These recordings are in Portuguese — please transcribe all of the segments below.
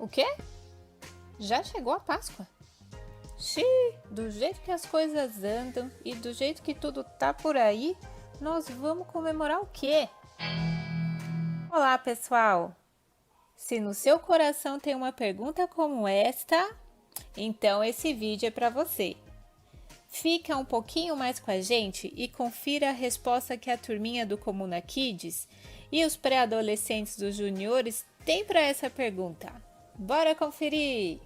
O quê? Já chegou a Páscoa? Xiii, do jeito que as coisas andam e do jeito que tudo tá por aí, nós vamos comemorar o quê? Olá, pessoal! Se no seu coração tem uma pergunta como esta, então esse vídeo é para você. Fica um pouquinho mais com a gente e confira a resposta que a turminha do Comuna Kids e os pré-adolescentes dos juniores têm para essa pergunta. Bora conferir!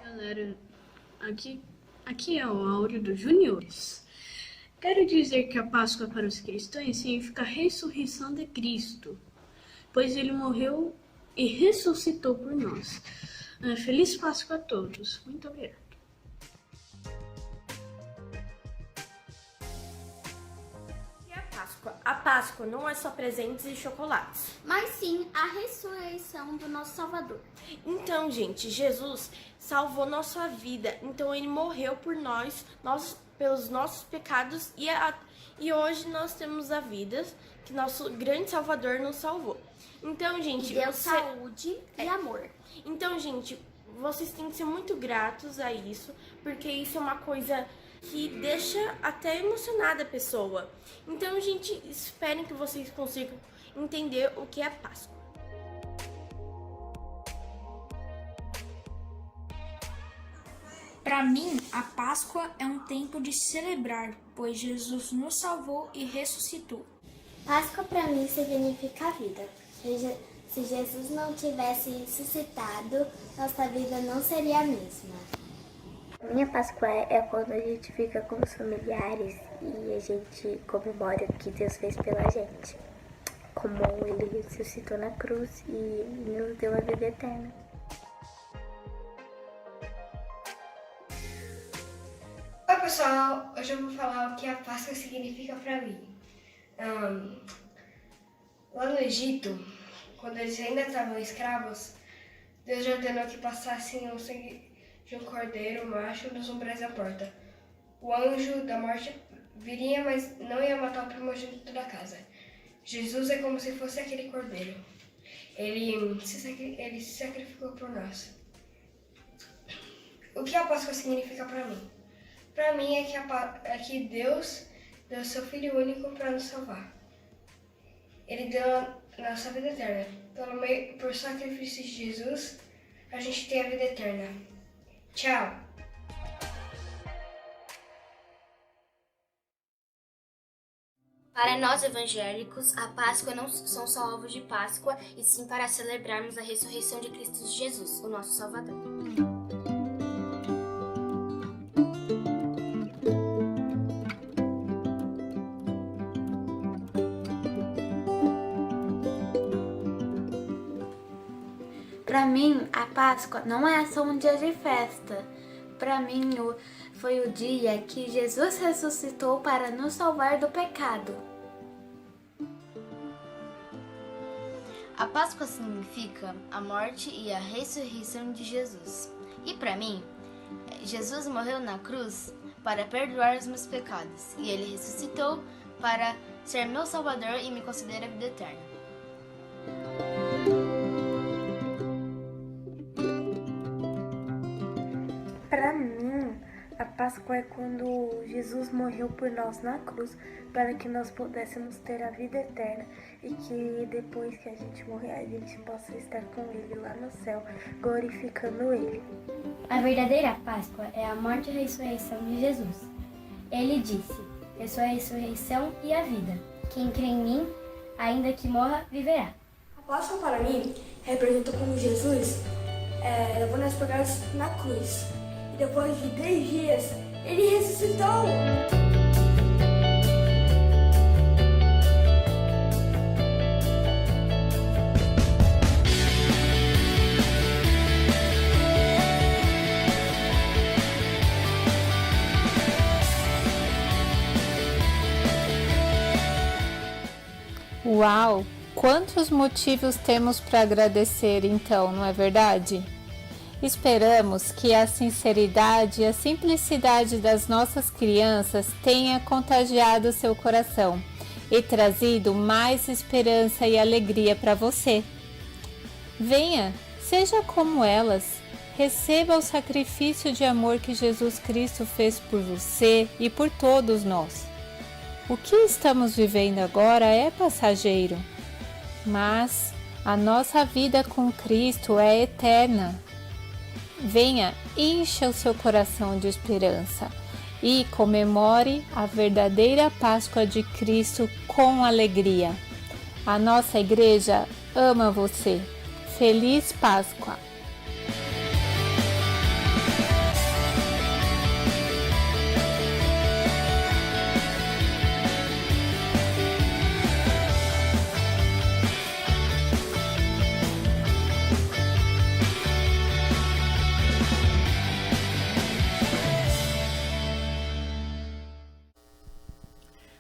Galera, aqui é o áudio dos juniores. Quero dizer que a Páscoa para os cristãos significa a ressurreição de Cristo, pois ele morreu e ressuscitou por nós. Feliz Páscoa a todos. Muito obrigado. E a Páscoa? A Páscoa não é só presentes e chocolates. Mas sim a ressurreição do nosso Salvador. Então, gente, Jesus salvou nossa vida. Então, ele morreu por nós pelos nossos pecados e hoje nós temos a vida que nosso grande Salvador nos salvou. Então, gente, E deu saúde e amor. Então, gente, vocês têm que ser muito gratos a isso, porque isso é uma coisa que deixa até emocionada a pessoa. Então, gente, esperem que vocês consigam entender o que é Páscoa. Para mim, a Páscoa é um tempo de celebrar, pois Jesus nos salvou e ressuscitou. Páscoa para mim significa vida. Se Jesus não tivesse ressuscitado, nossa vida não seria a mesma. A minha Páscoa é quando a gente fica com os familiares e a gente comemora o que Deus fez pela gente. Como ele ressuscitou na cruz e nos deu a vida eterna. Oi pessoal, hoje eu vou falar o que a Páscoa significa para mim. Lá no Egito, quando eles ainda estavam escravos, Deus já ordenou que passassem o sangue de um cordeiro macho nos umbrais da porta. O anjo da morte viria, mas não ia matar o primogênito da casa. Jesus é como se fosse aquele cordeiro. Ele se sacrificou por nós. O que a Páscoa significa para mim? Para mim é que Deus deu seu Filho único para nos salvar. Ele deu a nossa vida eterna. Por sacrifício de Jesus, a gente tem a vida eterna. Tchau! Para nós evangélicos, a Páscoa não são só ovos de Páscoa, e sim para celebrarmos a ressurreição de Cristo Jesus, o nosso Salvador. Para mim, a Páscoa não é só um dia de festa. Para mim, foi o dia que Jesus ressuscitou para nos salvar do pecado. A Páscoa significa a morte e a ressurreição de Jesus. E para mim, Jesus morreu na cruz para perdoar os meus pecados, e ele ressuscitou para ser meu Salvador e me conceder a vida eterna. Para mim, a Páscoa é quando Jesus morreu por nós na cruz para que nós pudéssemos ter a vida eterna e que depois que a gente morrer, a gente possa estar com Ele lá no céu, glorificando Ele. A verdadeira Páscoa é a morte e a ressurreição de Jesus. Ele disse: "Eu sou a ressurreição e a vida. Quem crê em mim, ainda que morra, viverá." A Páscoa para mim representa como Jesus levou nas pegadas na cruz. E depois de 3 dias, ele ressuscitou. Uau! Quantos motivos temos para agradecer então, não é verdade? Esperamos que a sinceridade e a simplicidade das nossas crianças tenha contagiado seu coração e trazido mais esperança e alegria para você. Venha, seja como elas. Receba o sacrifício de amor que Jesus Cristo fez por você e por todos nós. O que estamos vivendo agora é passageiro, mas a nossa vida com Cristo é eterna. Venha, encha o seu coração de esperança e comemore a verdadeira Páscoa de Cristo com alegria. A nossa igreja ama você. Feliz Páscoa!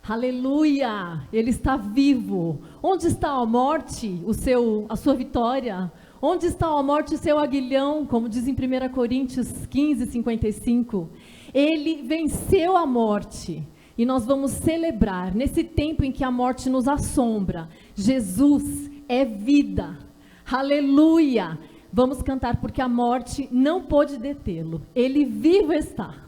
Aleluia! Ele está vivo. Onde está a morte, a sua vitória? Onde está a morte, o seu aguilhão? Como diz em 1 Coríntios 15:55. Ele venceu a morte. E nós vamos celebrar nesse tempo em que a morte nos assombra. Jesus é vida. Aleluia! Vamos cantar porque a morte não pôde detê-lo. Ele vivo está.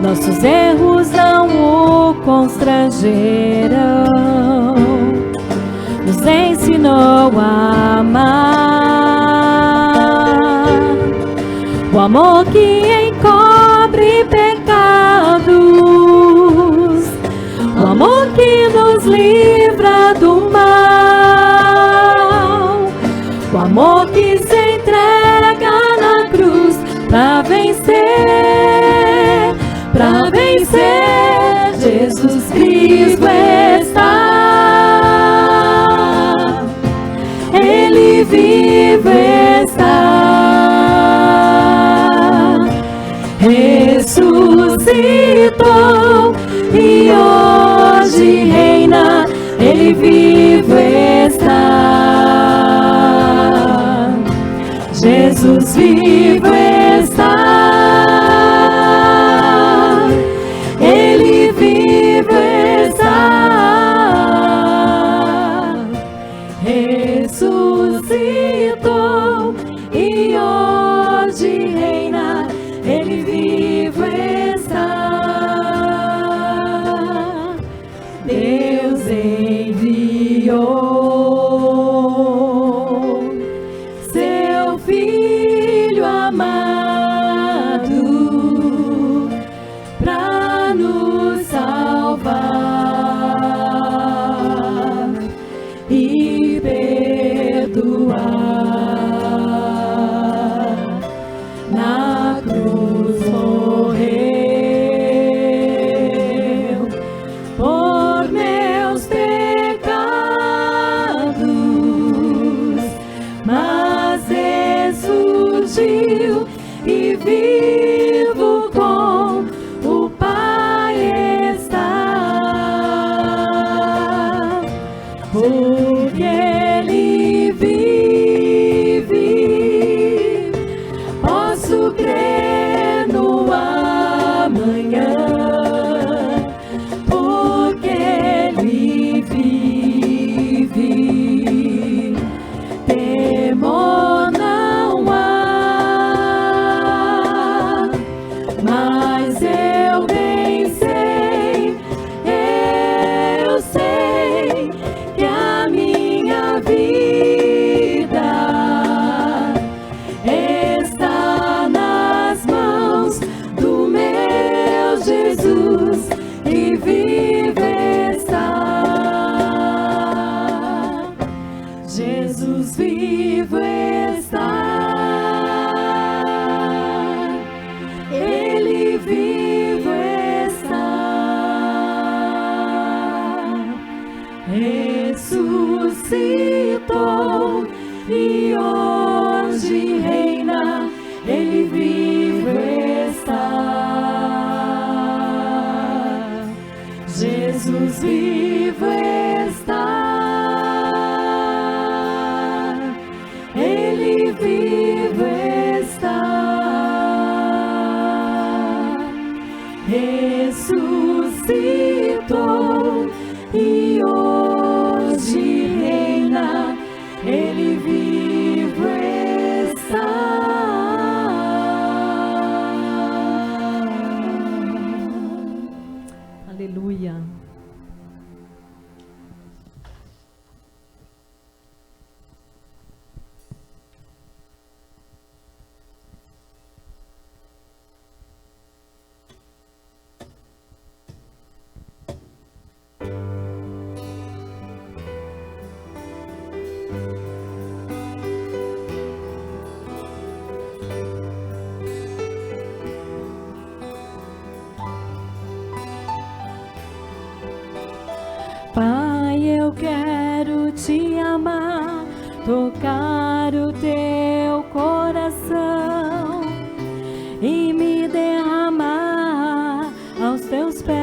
Nossos erros não o constrangeram, nos ensinou a amar, o amor que encobre pecados, o amor que nos livra do mal, o amor que se entrega na cruz para vencer. Para vencer, Jesus Cristo está, Ele vivo está, ressuscitou e hoje reina, Ele vivo está, Jesus vivo está. Ressuscitou e hoje reina, Ele vivo está. Deus enviou seu Filho amado para nos salvar e perdoar. Na cruz morreu por meus pecados, mas ressurgiu e vivo com o Pai está. Porque Ele vive, posso crer no amanhã. Porque Ele vive, temor não há. Mas eu bem sei, eu sei que a minha vida está nas mãos do meu Jesus e vive está. Jesus vivo está. Jesus vivo está, Ele vivo está, ressuscitou e hoje reina, Ele vivo está. Aleluia. Pai, eu quero te amar, tocar o teu coração e me derramar aos teus pés.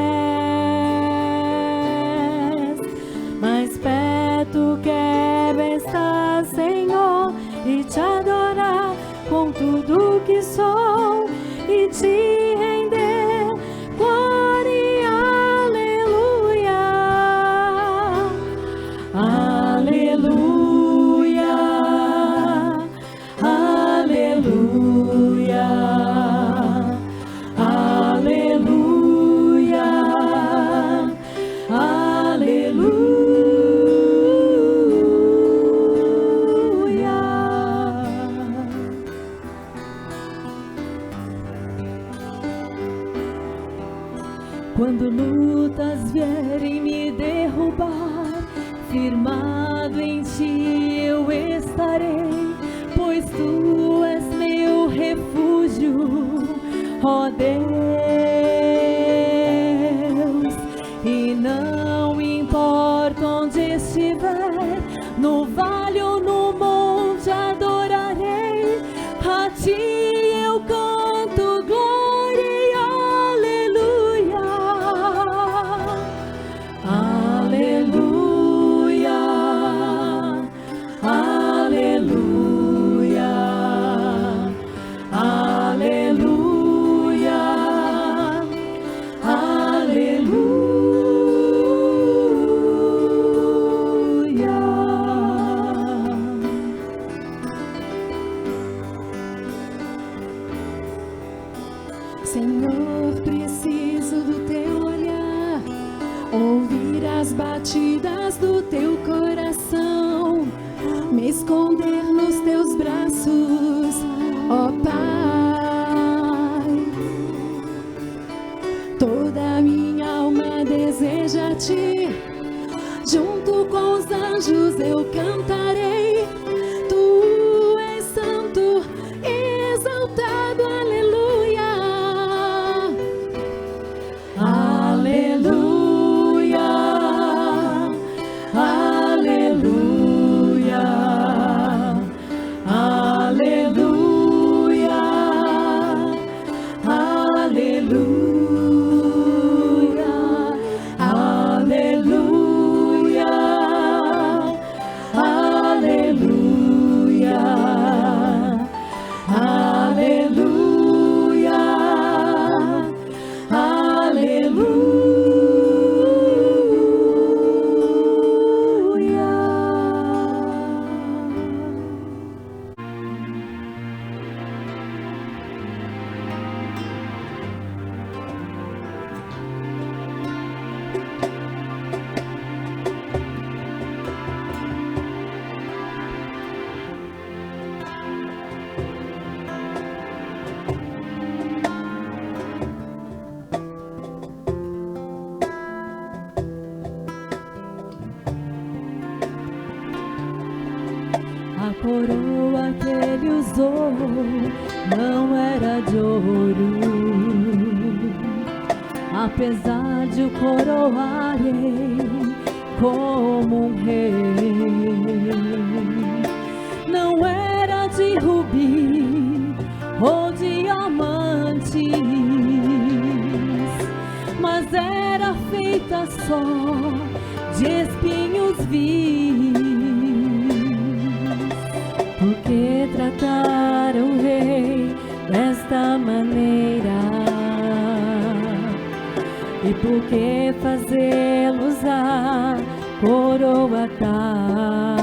Mais perto quero estar, Senhor, e te adorar com tudo que sou e te render glória e aleluia. Aleluia, aleluia, aleluia, aleluia. Quando lutas vierem me derrubar, firmado em ti eu estarei, pois tu és meu refúgio, ó Deus. E não importa onde estiver, no vale ou no monte adorarei, a ti eu canto glória e aleluia. Aleluia, aleluia, aleluia, aleluia. Senhor, preciso do teu olhar, ouvir as batidas do teu coração, me esconder nos teus braços, ó Pai. Toda minha alma deseja ti, junto com os anjos eu cantarei. Tu és santo, exaltado, aleluia. Aleluia, aleluia, aleluia, aleluia, aleluia, aleluia, A coroa que ele usou não era de ouro, apesar de o coroarem como um rei. Não era de rubi ou diamantes, mas era feita só de espinhos vis. Por que tratar o rei desta maneira? E por que fazê-lo usar coroa tal?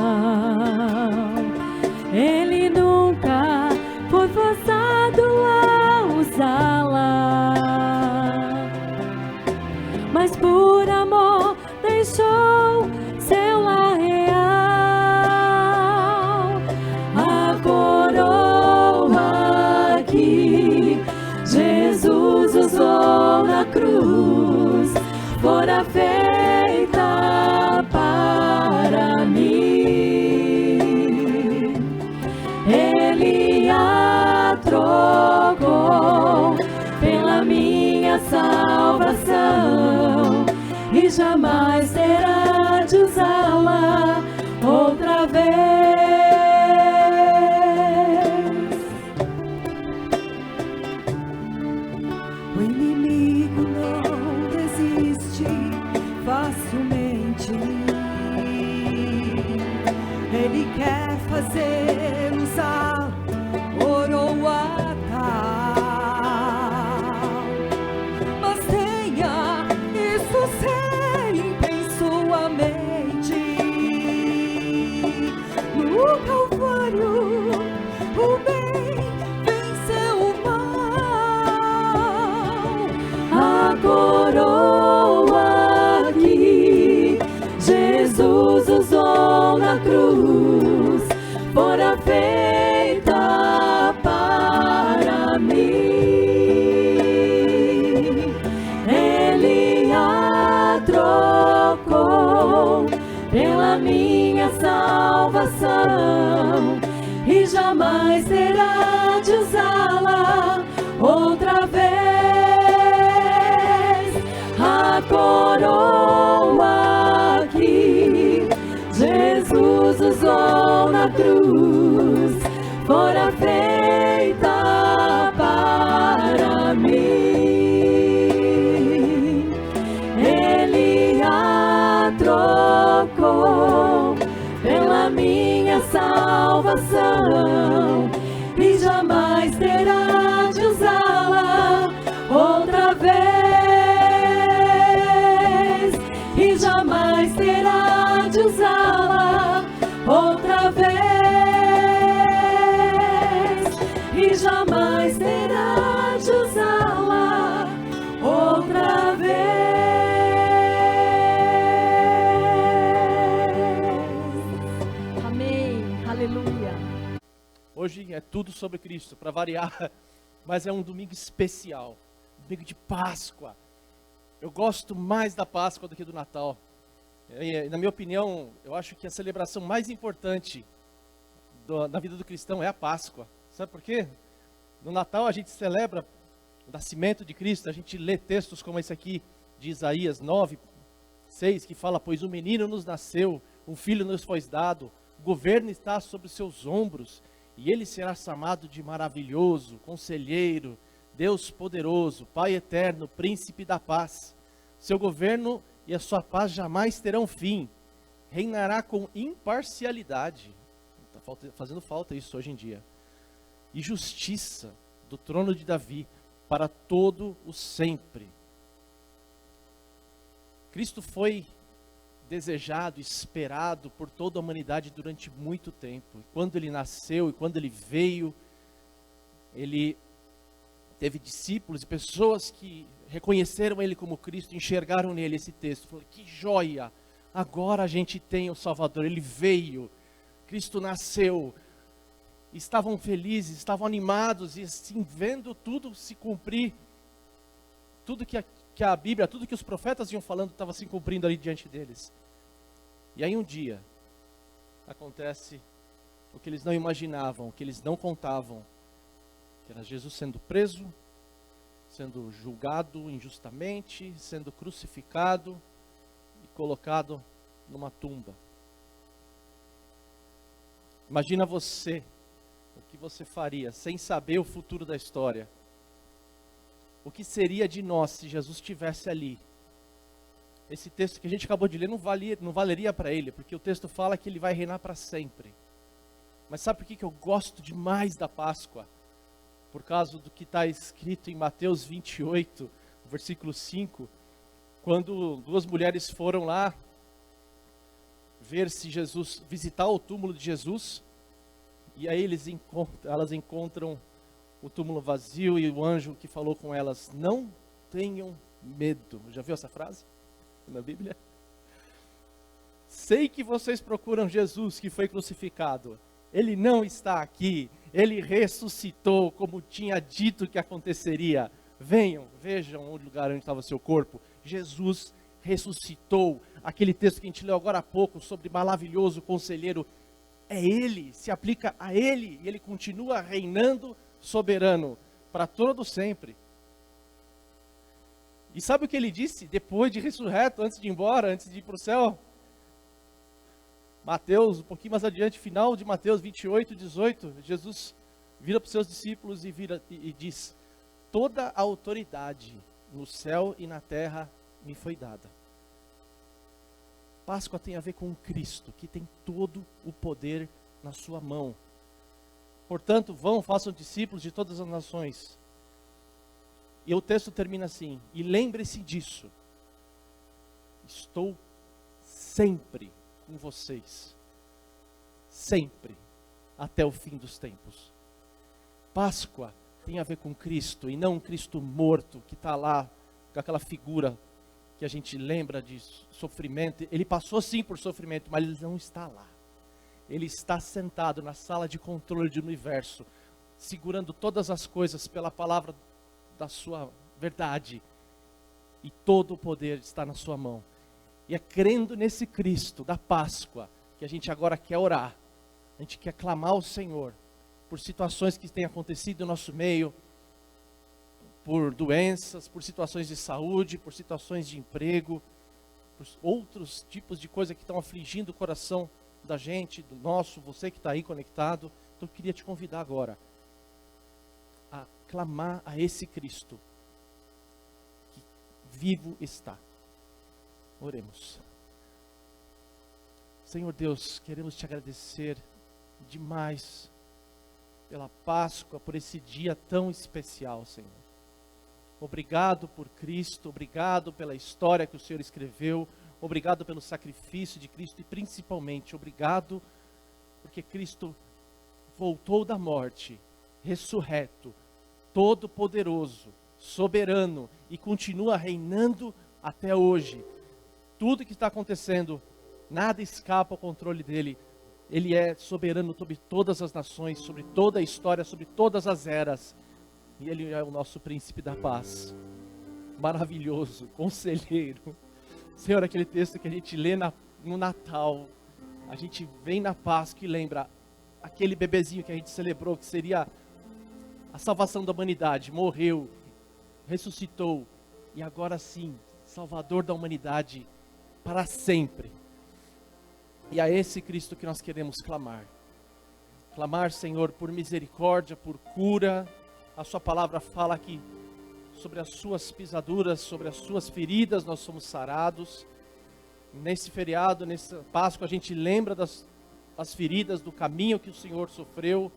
Ele nunca foi forçado a usá-la, mas por amor deixou seu lar real. A coroa que Jesus usou na cruz fora feita para mim. Ele a trocou pela minha salvação e jamais terá de usá-la outra vez. O inimigo não desiste facilmente. Ele quer fazer usar coroa tal, mas tenha isso sempre em sua mente. No Calvário o bem venceu o mal. A coroa que Jesus usou na cruz fora feita para mim. Ele a trocou pela minha salvação e jamais terá de usá-la outra vez. A coroa que Jesus usou na cruz fora feita para mim. Ele a trocou pela minha salvação e jamais terá de usá-la outra vez. E jamais terá de usá-la outra vez. E jamais terá de usá-la outra vez. Amém. Aleluia. Hoje é tudo sobre Cristo, para variar, mas é um domingo especial, domingo de Páscoa. Eu gosto mais da Páscoa do que do Natal. Na minha opinião, eu acho que a celebração mais importante da vida do cristão é a Páscoa. Sabe por quê? No Natal a gente celebra o nascimento de Cristo, a gente lê textos como esse aqui de Isaías 9:6, que fala: pois um menino nos nasceu, um filho nos foi dado, o governo está sobre os seus ombros, e ele será chamado de maravilhoso, conselheiro, Deus poderoso, Pai eterno, príncipe da paz. Seu governo e a sua paz jamais terão fim. Reinará com imparcialidade. Está fazendo falta isso hoje em dia. E justiça do trono de Davi para todo o sempre. Cristo foi desejado, esperado por toda a humanidade durante muito tempo. E quando ele nasceu e quando ele veio, ele teve discípulos e pessoas que reconheceram ele como Cristo, enxergaram nele esse texto. Falaram: que joia, agora a gente tem o Salvador, ele veio, Cristo nasceu. Estavam felizes, estavam animados e assim, vendo tudo se cumprir, tudo que a Bíblia, tudo que os profetas iam falando estava se cumprindo ali diante deles. E aí um dia acontece o que eles não imaginavam, o que eles não contavam, que era Jesus sendo preso, sendo julgado injustamente, sendo crucificado e colocado numa tumba. Imagina você, o que você faria sem saber o futuro da história. O que seria de nós se Jesus estivesse ali, esse texto que a gente acabou de ler não valeria para ele, porque o texto fala que ele vai reinar para sempre. Mas sabe por que eu gosto demais da Páscoa? Por causa do que está escrito em Mateus 28, versículo 5, quando duas mulheres foram lá ver se Jesus, visitar o túmulo de Jesus, e aí elas encontram o túmulo vazio e o anjo que falou com elas, não tenham medo. Já viu essa frase na Bíblia? Sei que vocês procuram Jesus que foi crucificado. Ele não está aqui. Ele ressuscitou como tinha dito que aconteceria. Venham, vejam o lugar onde estava seu corpo. Jesus ressuscitou. Aquele texto que a gente leu agora há pouco sobre maravilhoso conselheiro, é Ele, se aplica a Ele. E Ele continua reinando soberano para todo sempre. E sabe o que Ele disse depois de ressurreto, antes de ir embora, antes de ir para o céu? Mateus, um pouquinho mais adiante, final de Mateus 28, 18, Jesus vira para os seus discípulos e diz, toda a autoridade no céu e na terra me foi dada. Páscoa tem a ver com Cristo, que tem todo o poder na sua mão. Portanto, vão, façam discípulos de todas as nações. E o texto termina assim, e lembre-se disso, estou sempre com vocês, sempre, até o fim dos tempos. Páscoa tem a ver com Cristo, e não um Cristo morto, que está lá, com aquela figura que a gente lembra de sofrimento. Ele passou sim por sofrimento, mas ele não está lá. Ele está sentado na sala de controle do universo, segurando todas as coisas pela palavra da sua verdade, e todo o poder está na sua mão. E é crendo nesse Cristo da Páscoa que a gente agora quer orar. A gente quer clamar ao Senhor por situações que têm acontecido no nosso meio, por doenças, por situações de saúde, por situações de emprego, por outros tipos de coisas que estão afligindo o coração da gente, do nosso, você que está aí conectado. Então eu queria te convidar agora a clamar a esse Cristo que vivo está. Oremos. Senhor Deus, queremos te agradecer demais pela Páscoa, por esse dia tão especial, Senhor. Obrigado por Cristo, obrigado pela história que o Senhor escreveu, obrigado pelo sacrifício de Cristo e principalmente obrigado porque Cristo voltou da morte, ressurreto, todo-poderoso, soberano e continua reinando até hoje. Tudo que está acontecendo, nada escapa ao controle dele. Ele é soberano sobre todas as nações, sobre toda a história, sobre todas as eras. E ele é o nosso príncipe da paz. Maravilhoso, conselheiro. Senhor, aquele texto que a gente lê no Natal, a gente vem na Páscoa e lembra aquele bebezinho que a gente celebrou, que seria a salvação da humanidade, morreu, ressuscitou, e agora sim, Salvador da humanidade para sempre. E a esse Cristo que nós queremos clamar. Clamar, Senhor, por misericórdia, por cura. A sua palavra fala que sobre as suas pisaduras, sobre as suas feridas, nós somos sarados. Nesse feriado, nessa Páscoa, a gente lembra das feridas, do caminho que o Senhor sofreu.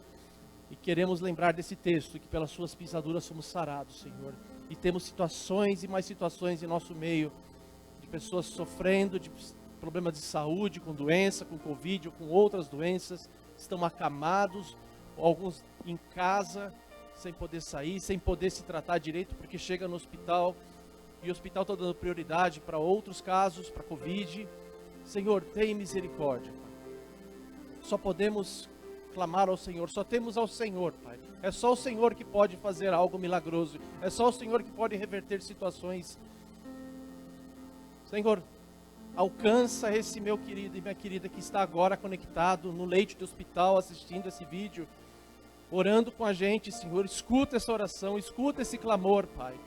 E queremos lembrar desse texto, que pelas suas pisaduras somos sarados, Senhor. E temos situações e mais situações em nosso meio, de pessoas sofrendo de problemas de saúde, com doença, com Covid ou com outras doenças, estão acamados, alguns em casa, sem poder sair, sem poder se tratar direito, porque chega no hospital, e o hospital está dando prioridade para outros casos, para Covid. Senhor, tem misericórdia, Pai. Só podemos clamar ao Senhor, só temos ao Senhor, Pai. É só o Senhor que pode fazer algo milagroso, é só o Senhor que pode reverter situações. Senhor, alcança esse meu querido e minha querida que está agora conectado no leito do hospital, assistindo esse vídeo, orando com a gente, Senhor. Escuta essa oração, escuta esse clamor, Pai.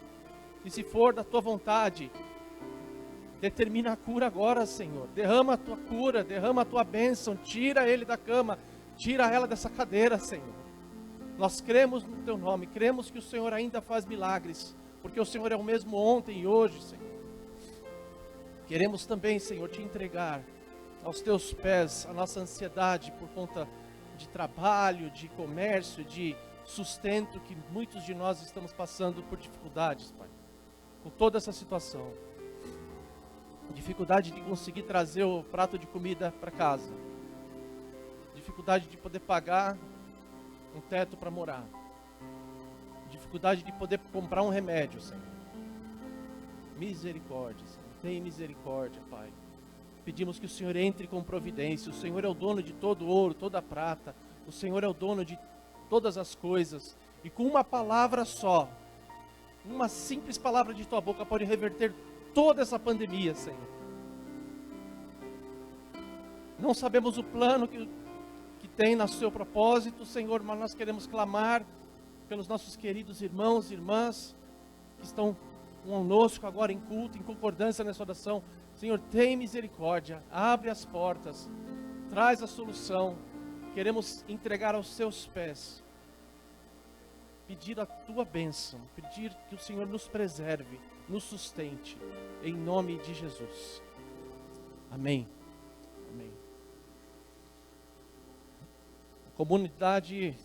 E se for da Tua vontade, determina a cura agora, Senhor. Derrama a Tua cura, derrama a Tua bênção, tira ele da cama, tira ela dessa cadeira, Senhor. Nós cremos no Teu nome, cremos que o Senhor ainda faz milagres, porque o Senhor é o mesmo ontem e hoje, Senhor. Queremos também, Senhor, te entregar aos teus pés a nossa ansiedade por conta de trabalho, de comércio, de sustento, que muitos de nós estamos passando por dificuldades, Pai, com toda essa situação. Dificuldade de conseguir trazer o prato de comida para casa. Dificuldade de poder pagar um teto para morar. Dificuldade de poder comprar um remédio, Senhor. Misericórdia, Senhor. Tem misericórdia, Pai. Pedimos que o Senhor entre com providência. O Senhor é o dono de todo ouro, toda prata. O Senhor é o dono de todas as coisas. E com uma palavra só, uma simples palavra de tua boca pode reverter toda essa pandemia, Senhor. Não sabemos o plano que tem no seu propósito, Senhor, mas nós queremos clamar pelos nossos queridos irmãos e irmãs que estão conosco agora em culto, em concordância nessa oração. Senhor, tem misericórdia, abre as portas, traz a solução. Queremos entregar aos seus pés, pedir a tua bênção, pedir que o Senhor nos preserve, nos sustente, em nome de Jesus. Amém. Amém. A comunidade,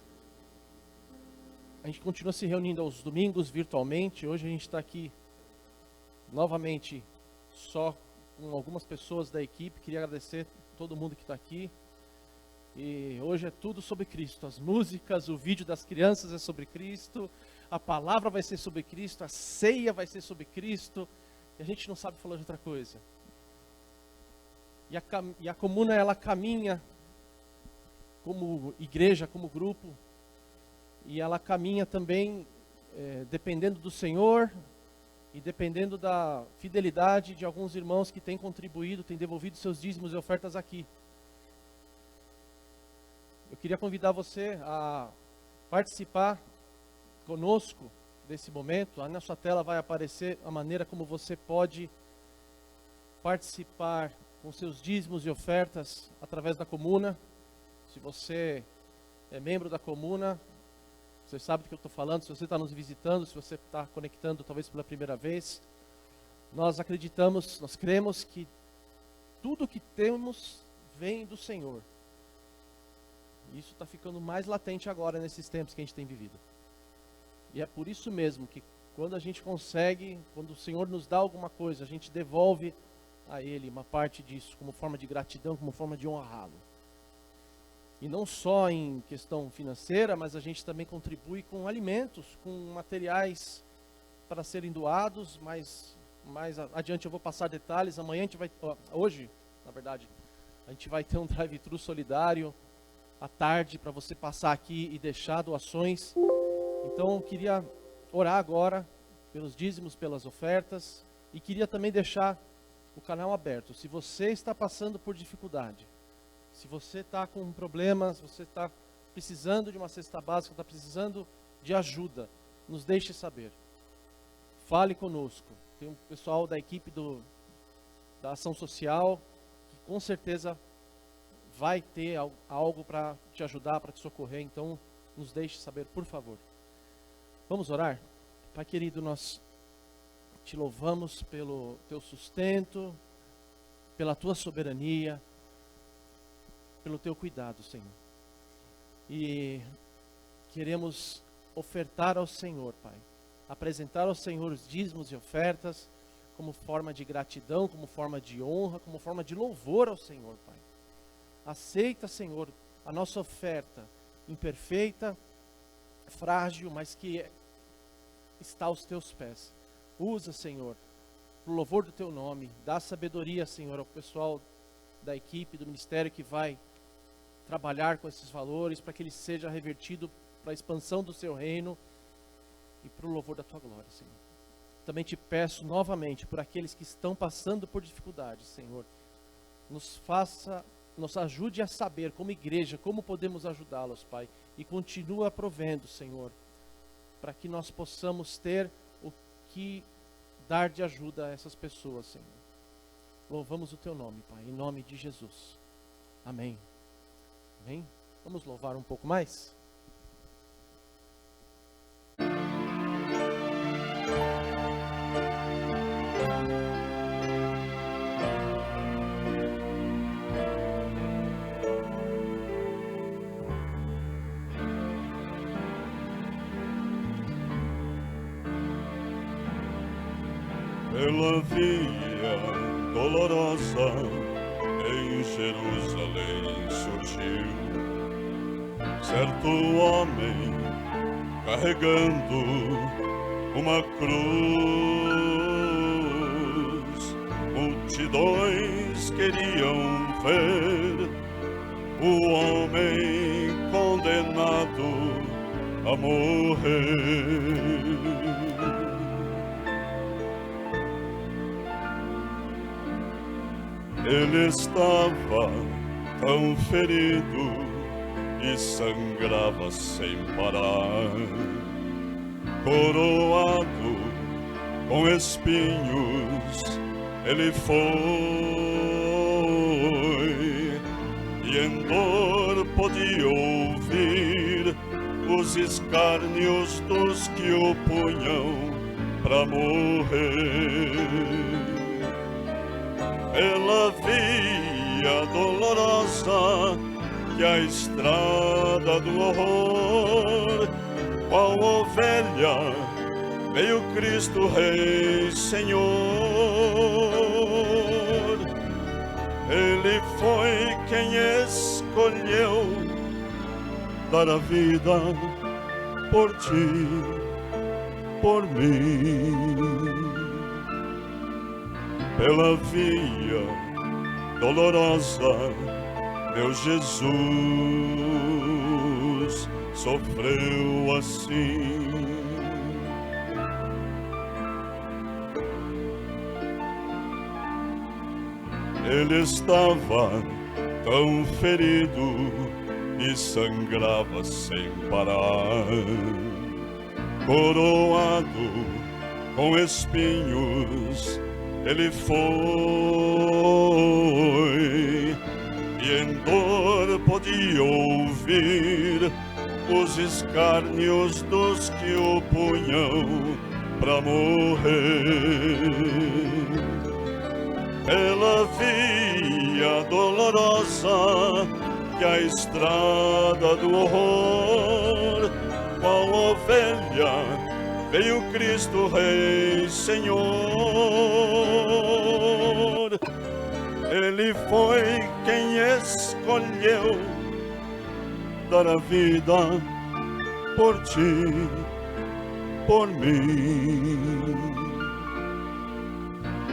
a gente continua se reunindo aos domingos virtualmente. Hoje a gente está aqui novamente só com algumas pessoas da equipe. Queria agradecer a todo mundo que está aqui. E hoje é tudo sobre Cristo. As músicas, o vídeo das crianças é sobre Cristo, a palavra vai ser sobre Cristo, a ceia vai ser sobre Cristo. E a gente não sabe falar de outra coisa. E a comuna, ela caminha como igreja, como grupo. E ela caminha também dependendo do Senhor e dependendo da fidelidade de alguns irmãos que têm contribuído, têm devolvido seus dízimos e ofertas aqui. Eu queria convidar você a participar conosco desse momento. Na sua tela vai aparecer a maneira como você pode participar com seus dízimos e ofertas através da comuna. Se você é membro da comuna, você sabe do que eu estou falando. Se você está nos visitando, se você está conectando talvez pela primeira vez, nós acreditamos, nós cremos que tudo que temos vem do Senhor. Isso está ficando mais latente agora nesses tempos que a gente tem vivido. E é por isso mesmo que quando a gente consegue, quando o Senhor nos dá alguma coisa, a gente devolve a Ele uma parte disso, como forma de gratidão, como forma de honrá-lo. E não só em questão financeira, mas a gente também contribui com alimentos, com materiais para serem doados. Mais adiante eu vou passar detalhes. Amanhã a gente vai, hoje, na verdade, a gente vai ter um drive-thru solidário à tarde para você passar aqui e deixar doações. Então eu queria orar agora pelos dízimos, pelas ofertas, e queria também deixar o canal aberto. Se você está passando por dificuldade, se você está com problemas, você está precisando de uma cesta básica, está precisando de ajuda, nos deixe saber. Fale conosco. Tem um pessoal da equipe da ação social que com certeza vai ter algo para te ajudar, para te socorrer. Então, nos deixe saber, por favor. Vamos orar? Pai querido, nós te louvamos pelo teu sustento, pela tua soberania, pelo teu cuidado, Senhor. E queremos ofertar ao Senhor, Pai, apresentar ao Senhor os dízimos e ofertas como forma de gratidão, como forma de honra, como forma de louvor ao Senhor, Pai. Aceita, Senhor, a nossa oferta imperfeita, frágil, mas que está aos teus pés. Usa, Senhor, para o louvor do teu nome. Dá sabedoria, Senhor, ao pessoal da equipe, do ministério que vai trabalhar com esses valores, para que ele seja revertido para a expansão do seu reino e para o louvor da tua glória, Senhor. Também te peço novamente por aqueles que estão passando por dificuldades, Senhor. Nos ajude a saber como igreja, como podemos ajudá-los, Pai. E continua provendo, Senhor, para que nós possamos ter o que dar de ajuda a essas pessoas, Senhor. Louvamos o teu nome, Pai, em nome de Jesus. Amém. Amém? Vamos louvar um pouco mais? pela via dolorosa em Jerusalém surgiu certo homem carregando uma cruz. Multidões queriam ver o homem condenado a morrer. Ele estava tão ferido e sangrava sem parar, coroado com espinhos ele foi, e em dor podia ouvir os escárnios dos que o punham pra morrer. Pela via dolorosa que a estrada do horror, qual ovelha veio Cristo Rei Senhor. Ele foi quem escolheu dar a vida por ti, por mim. Pela via dolorosa, meu Jesus sofreu assim. Ele estava tão ferido e sangrava sem parar, coroado com espinhos ele foi, e em dor podia ouvir os escárnios dos que o punham pra morrer. Pela via dolorosa que a estrada do horror, qual ovelha veio Cristo Rei Senhor. Ele foi quem escolheu dar a vida por ti, por mim.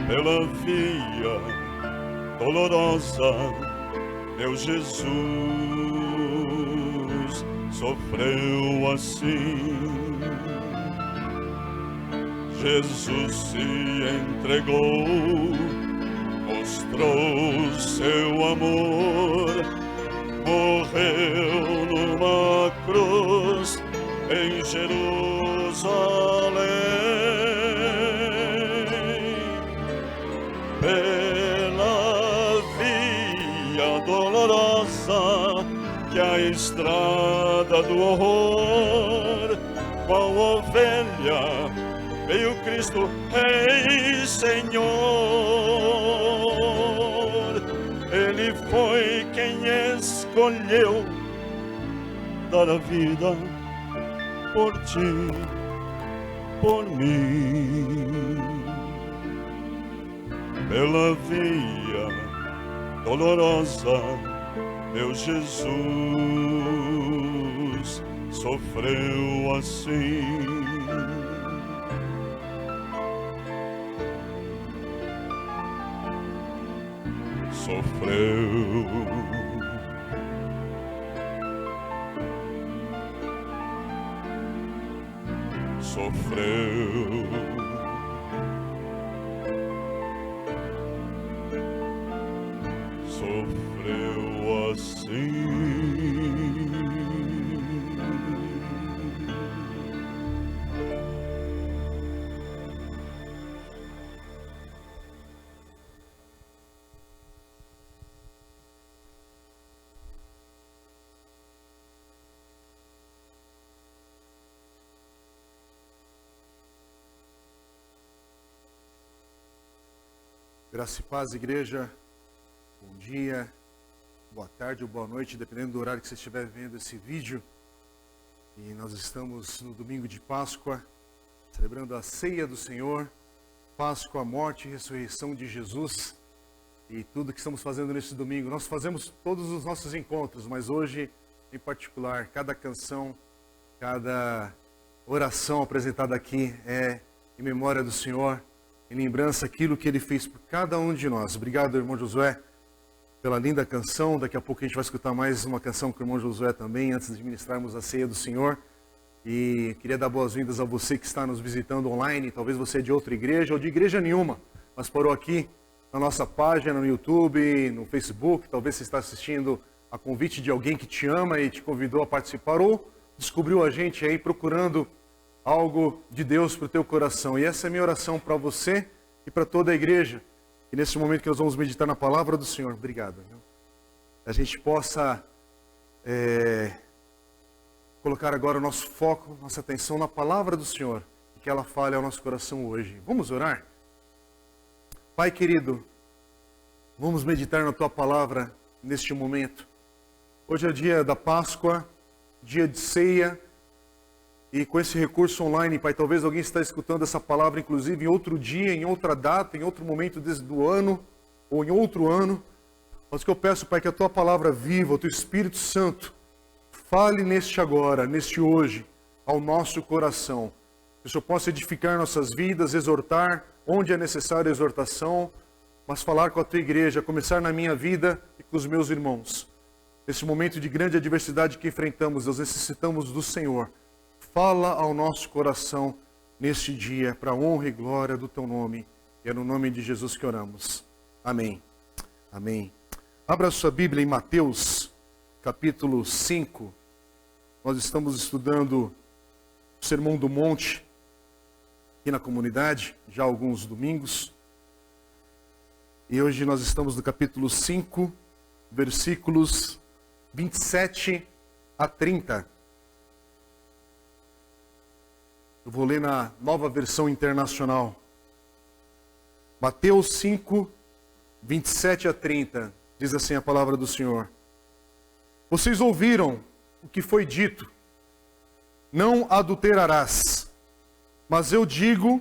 Pela via dolorosa, meu Jesus sofreu assim. Jesus se entregou, mostrou seu amor, morreu numa cruz em Jerusalém. Pela via dolorosa que a estrada do horror, qual ovelha veio Cristo Rei Senhor. Ele foi quem escolheu dar a vida por ti, por mim. Pela via dolorosa, meu Jesus sofreu assim. Sofreu, sofreu, sofreu assim. Graça e paz, igreja. Bom dia, boa tarde ou boa noite, dependendo do horário que você estiver vendo esse vídeo. E nós estamos no domingo de Páscoa, celebrando a ceia do Senhor, Páscoa, a morte e ressurreição de Jesus e tudo que estamos fazendo nesse domingo. Nós fazemos todos os nossos encontros, mas hoje, em particular, cada canção, cada oração apresentada aqui é em memória do Senhor, em lembrança daquilo que Ele fez por cada um de nós. Obrigado, irmão Josué, pela linda canção. Daqui a pouco a gente vai escutar mais uma canção com o irmão Josué também, antes de ministrarmos a ceia do Senhor. E queria dar boas-vindas a você que está nos visitando online. Talvez você é de outra igreja ou de igreja nenhuma, mas parou aqui na nossa página no YouTube, no Facebook. Talvez você está assistindo a convite de alguém que te ama e te convidou a participar, ou descobriu a gente aí procurando algo de Deus para o teu coração. E essa é a minha oração para você e para toda a igreja. E nesse momento que nós vamos meditar na palavra do Senhor, obrigado, viu? A gente possa colocar agora o nosso foco, nossa atenção na palavra do Senhor, e que ela fale ao nosso coração hoje. Vamos orar? Pai querido, vamos meditar na tua palavra neste momento. Hoje é dia da Páscoa, dia de ceia, e com esse recurso online, Pai, talvez alguém está escutando essa palavra, inclusive, em outro dia, em outra data, em outro momento do ano, ou em outro ano. Mas que eu peço, Pai, que a Tua palavra viva, o Teu Espírito Santo, fale neste agora, neste hoje, ao nosso coração. Que o Senhor possa edificar nossas vidas, exortar onde é necessária exortação, mas falar com a Tua igreja, começar na minha vida e com os meus irmãos. Nesse momento de grande adversidade que enfrentamos, nós necessitamos do Senhor. Fala ao nosso coração neste dia, para a honra e glória do Teu nome. E é no nome de Jesus que oramos. Amém. Amém. Abra sua Bíblia em Mateus, capítulo 5. Nós estamos estudando o Sermão do Monte aqui na comunidade, já há alguns domingos. E hoje nós estamos no capítulo 5, versículos 27 a 30. Eu vou ler na Nova Versão Internacional. Mateus 5, 27 a 30. Diz assim a palavra do Senhor. Vocês ouviram o que foi dito: não adulterarás. Mas eu digo,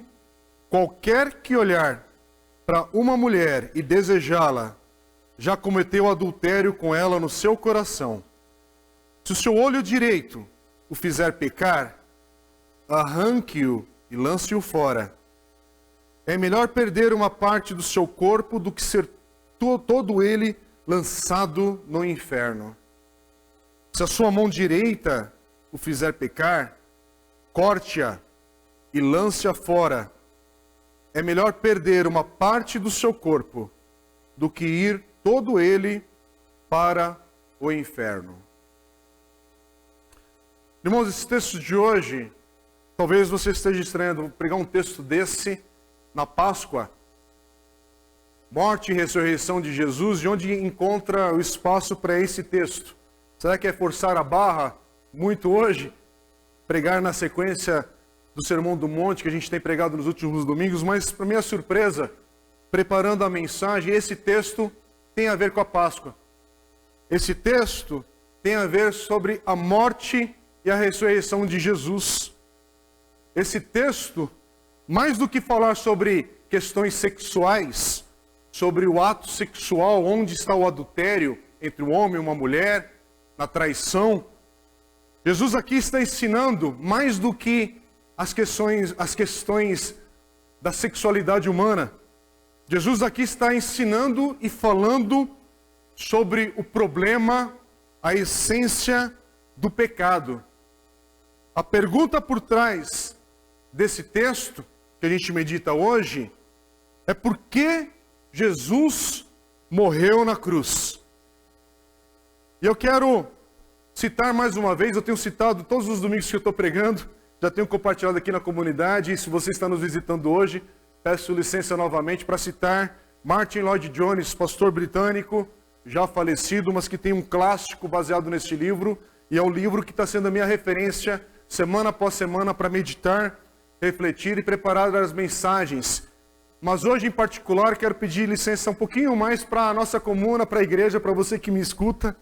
qualquer que olhar para uma mulher e desejá-la, já cometeu adultério com ela no seu coração. Se o seu olho direito o fizer pecar, arranque-o e lance-o fora. É melhor perder uma parte do seu corpo do que ser todo ele lançado no inferno. Se a sua mão direita o fizer pecar, corte-a e lance-a fora. É melhor perder uma parte do seu corpo do que ir todo ele para o inferno. Irmãos, esse texto de hoje, talvez você esteja estranhando pregar um texto desse na Páscoa. Morte e ressurreição de Jesus, de onde encontra o espaço para esse texto? Será que é forçar a barra muito hoje? Pregar na sequência do Sermão do Monte que a gente tem pregado nos últimos domingos, mas para minha surpresa, preparando a mensagem, esse texto tem a ver com a Páscoa. Esse texto tem a ver sobre a morte e a ressurreição de Jesus. Esse texto, mais do que falar sobre questões sexuais, sobre o ato sexual, onde está o adultério entre um homem e uma mulher, na traição, Jesus aqui está ensinando mais do que as questões da sexualidade humana. Jesus aqui está ensinando e falando sobre o problema, a essência do pecado. A pergunta por trás desse texto que a gente medita hoje é por que Jesus morreu na cruz. E eu quero citar mais uma vez, eu tenho citado todos os domingos que eu estou pregando, já tenho compartilhado aqui na comunidade, e se você está nos visitando hoje, peço licença novamente para citar Martin Lloyd-Jones, pastor britânico, já falecido, mas que tem um clássico baseado neste livro, e é o livro que está sendo a minha referência, semana após semana, para meditar, refletir e preparar as mensagens. Mas hoje, em particular, quero pedir licença um pouquinho mais para a nossa comuna, para a igreja, para você que me escuta,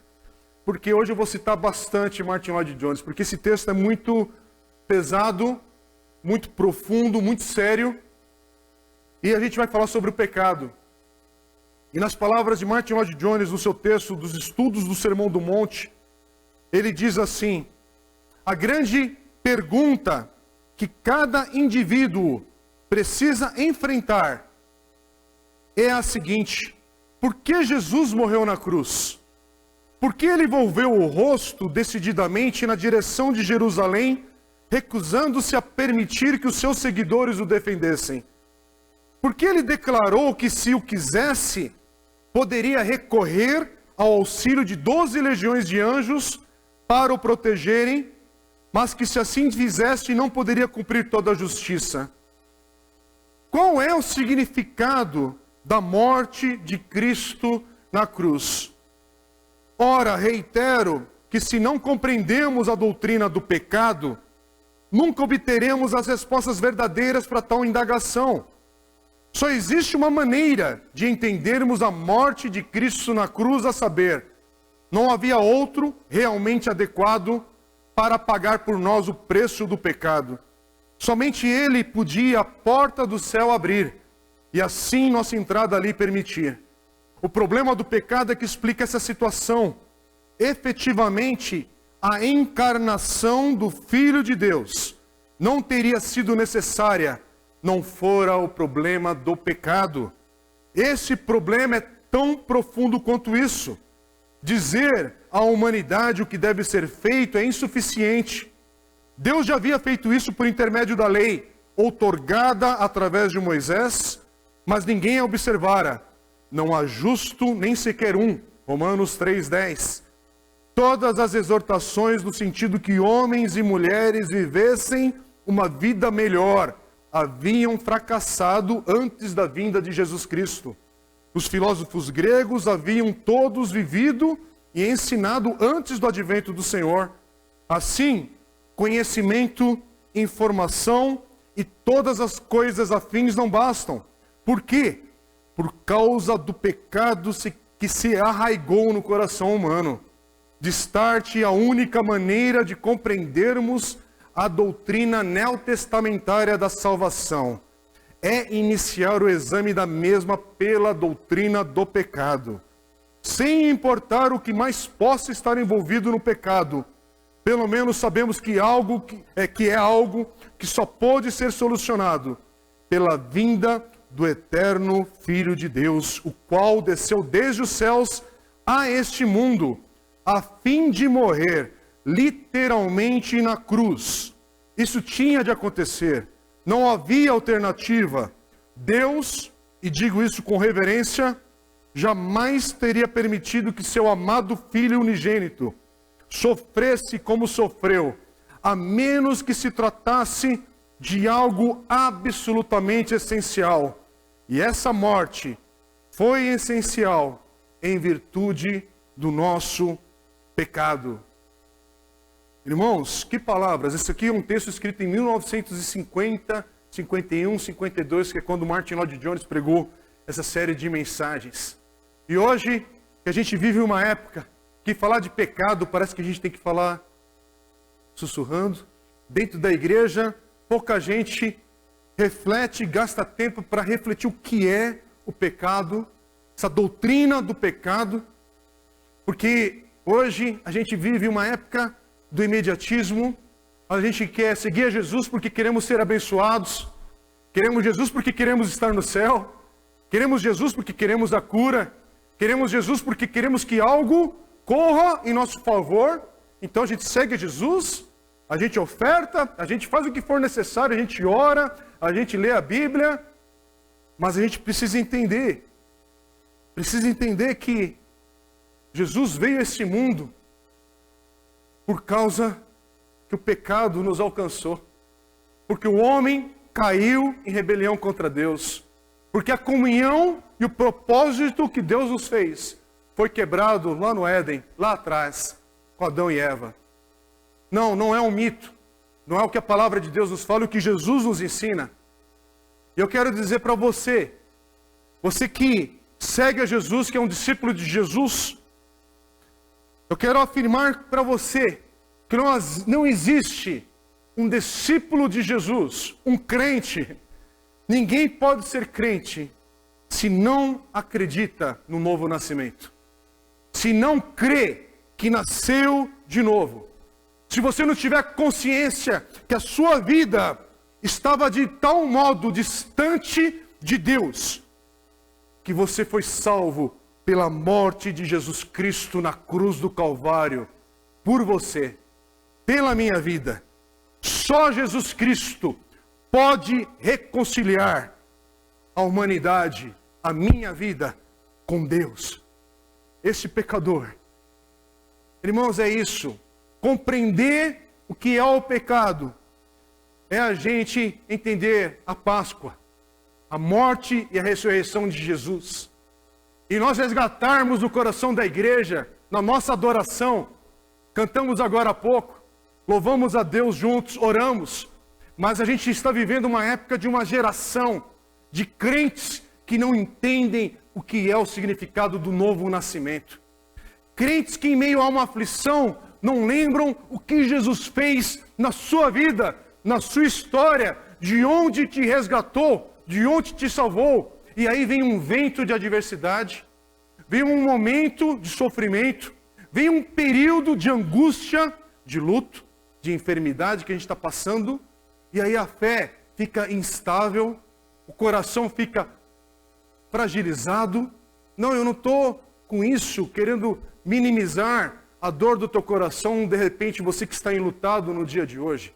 porque hoje eu vou citar bastante Martin Lloyd-Jones, porque esse texto é muito pesado, muito profundo, muito sério. E a gente vai falar sobre o pecado. E nas palavras de Martin Lloyd Jones, no seu texto dos Estudos do Sermão do Monte, ele diz assim: a grande pergunta que cada indivíduo precisa enfrentar é a seguinte: por que Jesus morreu na cruz? Por que ele volveu o rosto decididamente na direção de Jerusalém, recusando-se a permitir que os seus seguidores o defendessem? Por que ele declarou que, se o quisesse, poderia recorrer ao auxílio de 12 legiões de anjos para o protegerem, mas que, se assim fizesse, não poderia cumprir toda a justiça? Qual é o significado da morte de Cristo na cruz? Ora, reitero que, se não compreendemos a doutrina do pecado, nunca obteremos as respostas verdadeiras para tal indagação. Só existe uma maneira de entendermos a morte de Cristo na cruz, a saber, não havia outro realmente adequado para pagar por nós o preço do pecado. Somente Ele podia a porta do céu abrir, e assim nossa entrada ali permitir. O problema do pecado é que explica essa situação. Efetivamente, a encarnação do Filho de Deus não teria sido necessária, não fora o problema do pecado. Esse problema é tão profundo quanto isso. Dizer à humanidade o que deve ser feito é insuficiente. Deus já havia feito isso por intermédio da lei, outorgada através de Moisés, mas ninguém a observara. Não há justo nem sequer um. Romanos 3:10. Todas as exortações no sentido que homens e mulheres vivessem uma vida melhor haviam fracassado antes da vinda de Jesus Cristo. Os filósofos gregos haviam todos vivido e ensinado antes do advento do Senhor. Assim, conhecimento, informação e todas as coisas afins não bastam. Por quê? Por causa do pecado que se arraigou no coração humano. Destarte a única maneira de compreendermos a doutrina neotestamentária da salvação é iniciar o exame da mesma pela doutrina do pecado. Sem importar o que mais possa estar envolvido no pecado, pelo menos sabemos que é algo que só pode ser solucionado pela vinda do eterno Filho de Deus, o qual desceu desde os céus a este mundo, a fim de morrer literalmente na cruz. Isso tinha de acontecer. Não havia alternativa. Deus, e digo isso com reverência, jamais teria permitido que seu amado Filho unigênito sofresse como sofreu, a menos que se tratasse de algo absolutamente essencial. E essa morte foi essencial em virtude do nosso pecado. Irmãos, que palavras! Esse aqui é um texto escrito em 1950, 51, 52, que é quando Martin Lloyd Jones pregou essa série de mensagens. E hoje, que a gente vive uma época que falar de pecado parece que a gente tem que falar sussurrando. Dentro da igreja, pouca gente reflete, gasta tempo para refletir o que é o pecado, essa doutrina do pecado, porque hoje a gente vive uma época do imediatismo. A gente quer seguir a Jesus porque queremos ser abençoados, queremos Jesus porque queremos estar no céu, queremos Jesus porque queremos a cura, queremos Jesus porque queremos que algo corra em nosso favor. Então a gente segue a Jesus, a gente oferta, a gente faz o que for necessário, a gente ora, a gente lê a Bíblia, mas a gente precisa entender que Jesus veio a este mundo por causa que o pecado nos alcançou. Porque o homem caiu em rebelião contra Deus. Porque a comunhão e o propósito que Deus nos fez foi quebrado lá no Éden, lá atrás, com Adão e Eva. Não é um mito. Não é o que a palavra de Deus nos fala, é o que Jesus nos ensina. E eu quero dizer para você que segue a Jesus, que é um discípulo de Jesus, eu quero afirmar para você que não existe um discípulo de Jesus, um crente, Ninguém pode ser crente se não acredita no novo nascimento. Se não crê que nasceu de novo. Se você não tiver consciência que a sua vida estava de tal modo distante de Deus, que você foi salvo pela morte de Jesus Cristo na cruz do Calvário, por você, pela minha vida. Só Jesus Cristo pode reconciliar a humanidade, a minha vida, com Deus. Esse pecador. Irmãos, é isso. Compreender o que é o pecado é a gente entender a Páscoa, a morte e a ressurreição de Jesus. E nós resgatarmos o coração da igreja na nossa adoração. Cantamos agora há pouco, louvamos a Deus juntos, oramos. Mas a gente está vivendo uma época de uma geração de crentes que não entendem o que é o significado do novo nascimento. Crentes que em meio a uma aflição não lembram o que Jesus fez na sua vida, na sua história, de onde te resgatou, de onde te salvou. E aí vem um vento de adversidade, vem um momento de sofrimento, vem um período de angústia, de luto, de enfermidade que a gente está passando, e aí a fé fica instável, o coração fica fragilizado. Não, eu não estou com isso querendo minimizar a dor do teu coração, de repente você que está enlutado no dia de hoje.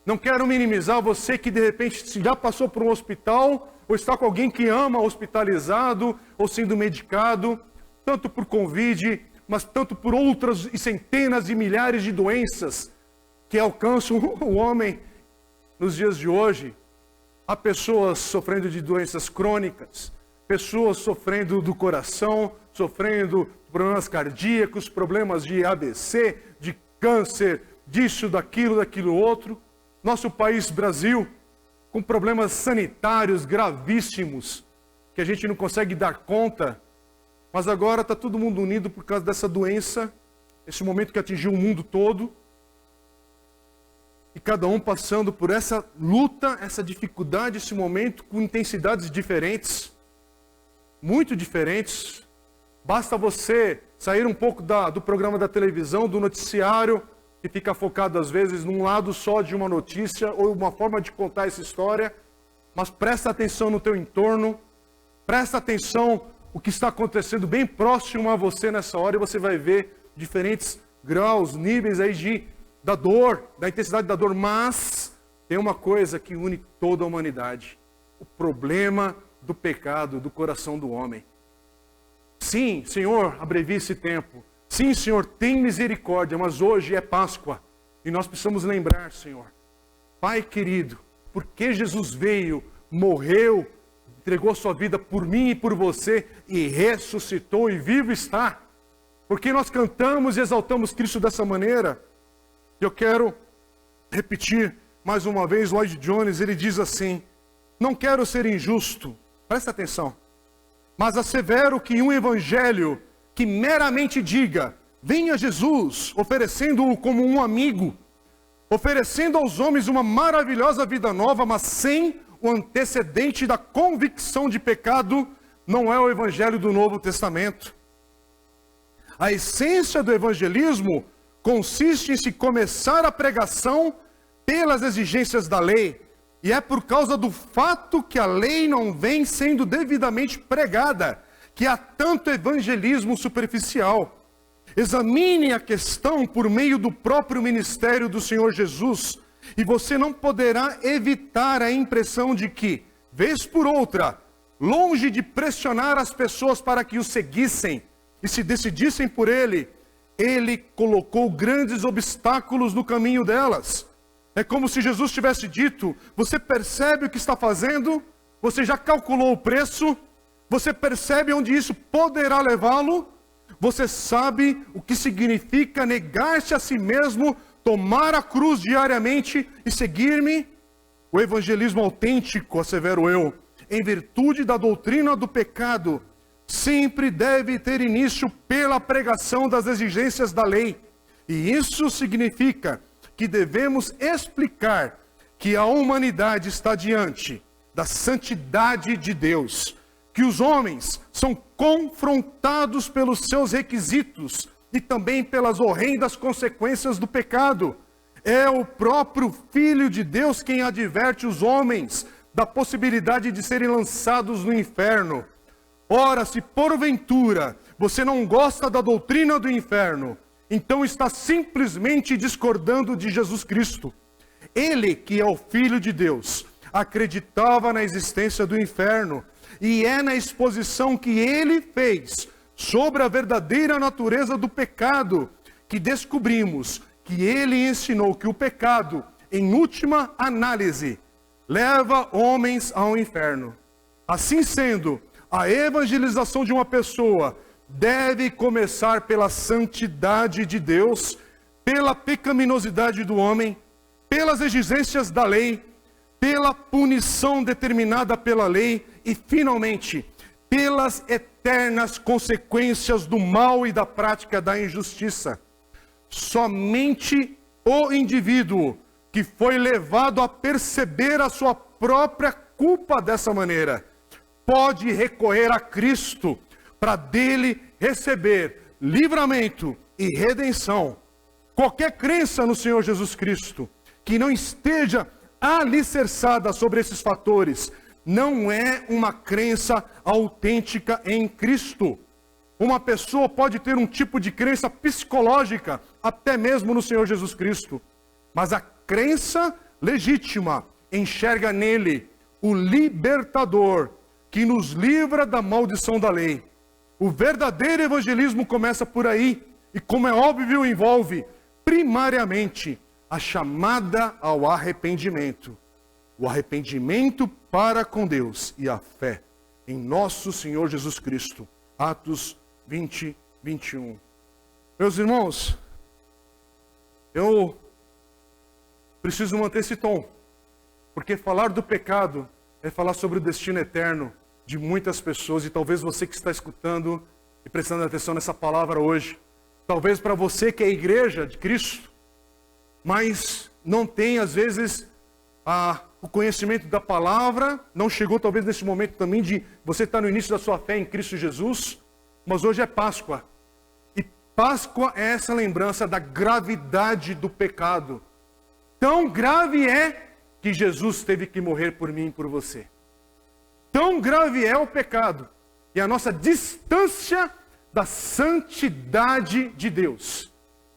Não quero minimizar você que de repente já passou por um hospital, ou está com alguém que ama hospitalizado, ou sendo medicado, tanto por Covid, mas tanto por outras e centenas e milhares de doenças que alcançam o homem nos dias de hoje. Há pessoas sofrendo de doenças crônicas, pessoas sofrendo do coração, sofrendo de problemas cardíacos, problemas de AVC, de câncer, disso, daquilo outro. Nosso país, Brasil, com problemas sanitários gravíssimos, que a gente não consegue dar conta, mas agora está todo mundo unido por causa dessa doença, esse momento que atingiu o mundo todo, e cada um passando por essa luta, essa dificuldade, esse momento, com intensidades diferentes, muito diferentes. Basta você sair um pouco do programa da televisão, do noticiário, que fica focado às vezes num lado só de uma notícia, ou uma forma de contar essa história, mas presta atenção no teu entorno, presta atenção o que está acontecendo bem próximo a você nessa hora, e você vai ver diferentes graus, níveis aí da dor, da intensidade da dor. Mas tem uma coisa que une toda a humanidade: o problema do pecado do coração do homem. Sim, Senhor, abrevia esse tempo. Sim, Senhor, tem misericórdia, mas hoje é Páscoa e nós precisamos lembrar, Senhor, Pai querido, porque Jesus veio, morreu, entregou sua vida por mim e por você e ressuscitou e vivo está. Porque nós cantamos e exaltamos Cristo dessa maneira. Eu quero repetir mais uma vez, Lloyd Jones, ele diz assim: não quero ser injusto, presta atenção, mas assevero que um evangelho que meramente diga, venha Jesus, oferecendo-o como um amigo, oferecendo aos homens uma maravilhosa vida nova, mas sem o antecedente da convicção de pecado, não é o evangelho do Novo Testamento. A essência do evangelismo consiste em se começar a pregação pelas exigências da lei, e é por causa do fato que a lei não vem sendo devidamente pregada, que há tanto evangelismo superficial. Examine a questão por meio do próprio ministério do Senhor Jesus, e você não poderá evitar a impressão de que, vez por outra, longe de pressionar as pessoas para que o seguissem e se decidissem por ele, ele colocou grandes obstáculos no caminho delas. É como se Jesus tivesse dito: você percebe o que está fazendo? Você já calculou o preço? Você percebe onde isso poderá levá-lo? Você sabe o que significa negar-se a si mesmo, tomar a cruz diariamente e seguir-me? O evangelismo autêntico, assevero eu, em virtude da doutrina do pecado, sempre deve ter início pela pregação das exigências da lei. E isso significa que devemos explicar que a humanidade está diante da santidade de Deus, que os homens são confrontados pelos seus requisitos e também pelas horrendas consequências do pecado. É o próprio Filho de Deus quem adverte os homens da possibilidade de serem lançados no inferno. Ora, se porventura você não gosta da doutrina do inferno, então está simplesmente discordando de Jesus Cristo. Ele, que é o Filho de Deus, acreditava na existência do inferno, e é na exposição que ele fez sobre a verdadeira natureza do pecado que descobrimos que ele ensinou que o pecado, em última análise, leva homens ao inferno. Assim sendo, a evangelização de uma pessoa deve começar pela santidade de Deus, pela pecaminosidade do homem, pelas exigências da lei, pela punição determinada pela lei e, finalmente, pelas eternas consequências do mal e da prática da injustiça. Somente o indivíduo que foi levado a perceber a sua própria culpa dessa maneira pode recorrer a Cristo para dele receber livramento e redenção. Qualquer crença no Senhor Jesus Cristo que não esteja alicerçada sobre esses fatores não é uma crença autêntica em Cristo. Uma pessoa pode ter um tipo de crença psicológica, até mesmo no Senhor Jesus Cristo, mas a crença legítima enxerga nele o libertador que nos livra da maldição da lei. O verdadeiro evangelismo começa por aí e, como é óbvio, envolve primariamente a chamada ao arrependimento. O arrependimento para com Deus e a fé em nosso Senhor Jesus Cristo. Atos 20, 21. Meus irmãos, eu preciso manter esse tom, porque falar do pecado é falar sobre o destino eterno de muitas pessoas, e talvez você que está escutando e prestando atenção nessa palavra hoje, talvez para você que é a igreja de Cristo, mas não tem às vezes o conhecimento da palavra, não chegou talvez nesse momento também de você estar no início da sua fé em Cristo Jesus, mas hoje é Páscoa. E Páscoa é essa lembrança da gravidade do pecado. Tão grave é que Jesus teve que morrer por mim e por você. Tão grave é o pecado e a nossa distância da santidade de Deus,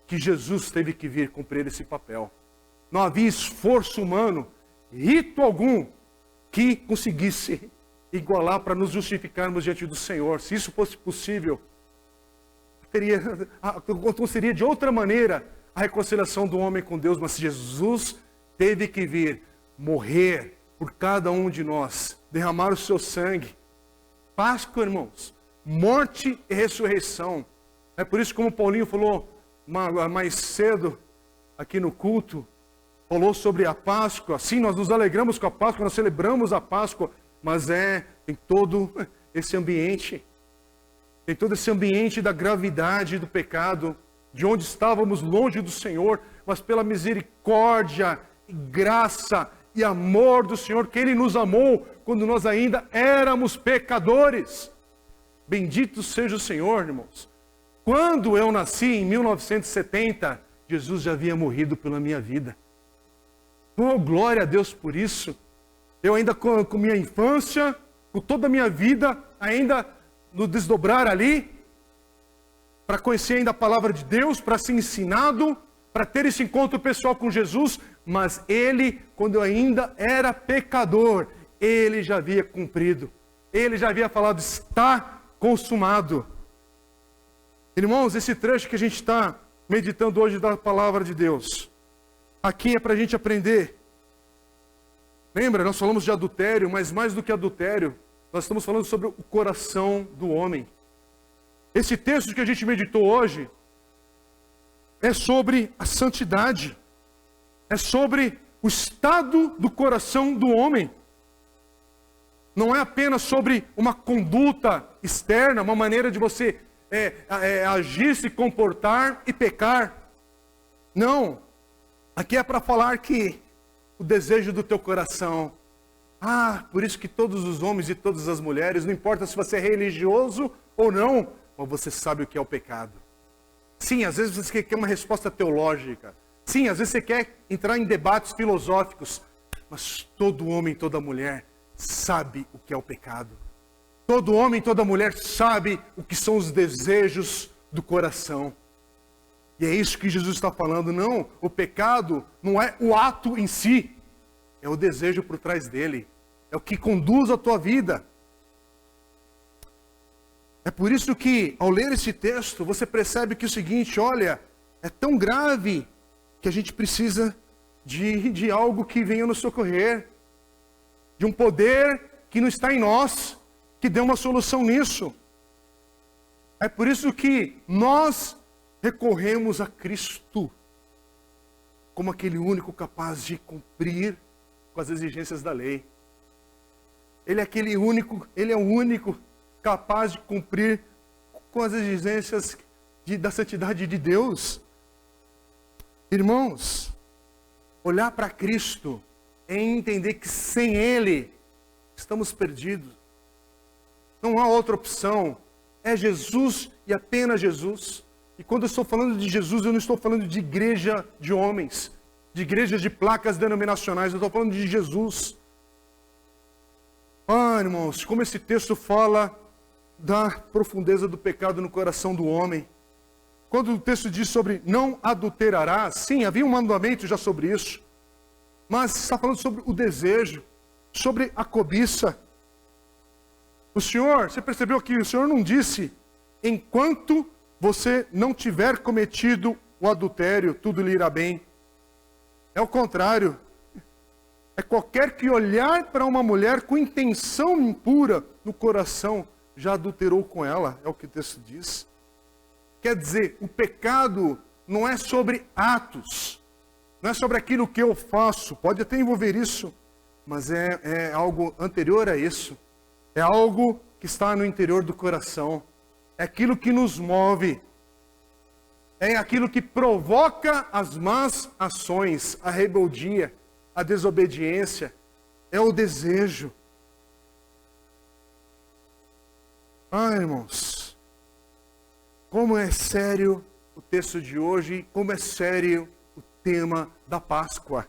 que Jesus teve que vir cumprir esse papel. Não havia esforço humano, rito algum, que conseguisse igualar para nos justificarmos diante do Senhor. Se isso fosse possível, seria de outra maneira a reconciliação do homem com Deus, mas Jesus teve que vir morrer por cada um de nós, derramar o seu sangue. Páscoa, irmãos, morte e ressurreição. É por isso, como Paulinho falou mais cedo aqui no culto, falou sobre a Páscoa. Sim, nós nos alegramos com a Páscoa, nós celebramos a Páscoa, mas tem todo esse ambiente, da gravidade do pecado, de onde estávamos longe do Senhor, mas pela misericórdia, graça e amor do Senhor, que Ele nos amou quando nós ainda éramos pecadores. Bendito seja o Senhor, irmãos. Quando eu nasci em 1970, Jesus já havia morrido pela minha vida. Oh, glória a Deus por isso. Eu ainda com minha infância, com toda a minha vida, ainda no desdobrar ali, para conhecer ainda a palavra de Deus, para ser ensinado, para ter esse encontro pessoal com Jesus, mas Ele, quando eu ainda era pecador, Ele já havia cumprido. Ele já havia falado, está consumado. Irmãos, esse trecho que a gente está meditando hoje da palavra de Deus, aqui é para a gente aprender. Lembra, nós falamos de adultério, mas mais do que adultério, nós estamos falando sobre o coração do homem. Esse texto que a gente meditou hoje é sobre a santidade, é sobre o estado do coração do homem. Não é apenas sobre uma conduta externa, uma maneira de você agir, se comportar e pecar. Não. Aqui é para falar que o desejo do teu coração, Por isso que todos os homens e todas as mulheres, não importa se você é religioso ou não, mas você sabe o que é o pecado. Sim, às vezes você quer uma resposta teológica. Sim, às vezes você quer entrar em debates filosóficos. Mas todo homem, toda mulher sabe o que é o pecado. Todo homem, toda mulher sabe o que são os desejos do coração. E é isso que Jesus está falando. Não, o pecado não é o ato em si. É o desejo por trás dele. É o que conduz a tua vida. É por isso que, ao ler esse texto, você percebe que o seguinte, olha, é tão grave que a gente precisa de algo que venha nos socorrer. De um poder que não está em nós, que dê uma solução nisso. É por isso que nós recorremos a Cristo como aquele único capaz de cumprir com as exigências da lei. Ele é o único capaz de cumprir com as exigências da santidade de Deus. Irmãos, olhar para Cristo é entender que sem Ele estamos perdidos. Não há outra opção. É Jesus e apenas Jesus. E quando eu estou falando de Jesus, eu não estou falando de igreja de homens, de igrejas de placas denominacionais, eu estou falando de Jesus. Irmãos, como esse texto fala da profundeza do pecado no coração do homem. Quando o texto diz sobre não adulterarás, sim, havia um mandamento já sobre isso. Mas está falando sobre o desejo, sobre a cobiça. Você percebeu que o Senhor não disse, enquanto você não tiver cometido o adultério, tudo lhe irá bem. É o contrário. É qualquer que olhar para uma mulher com intenção impura no coração, já adulterou com ela, é o que o texto diz. Quer dizer, o pecado não é sobre atos, não é sobre aquilo que eu faço, pode até envolver isso, mas é algo anterior a isso. É algo que está no interior do coração. É aquilo que nos move. É aquilo que provoca as más ações, a rebeldia, a desobediência. É o desejo. Irmãos, como é sério o texto de hoje, como é sério o tema da Páscoa.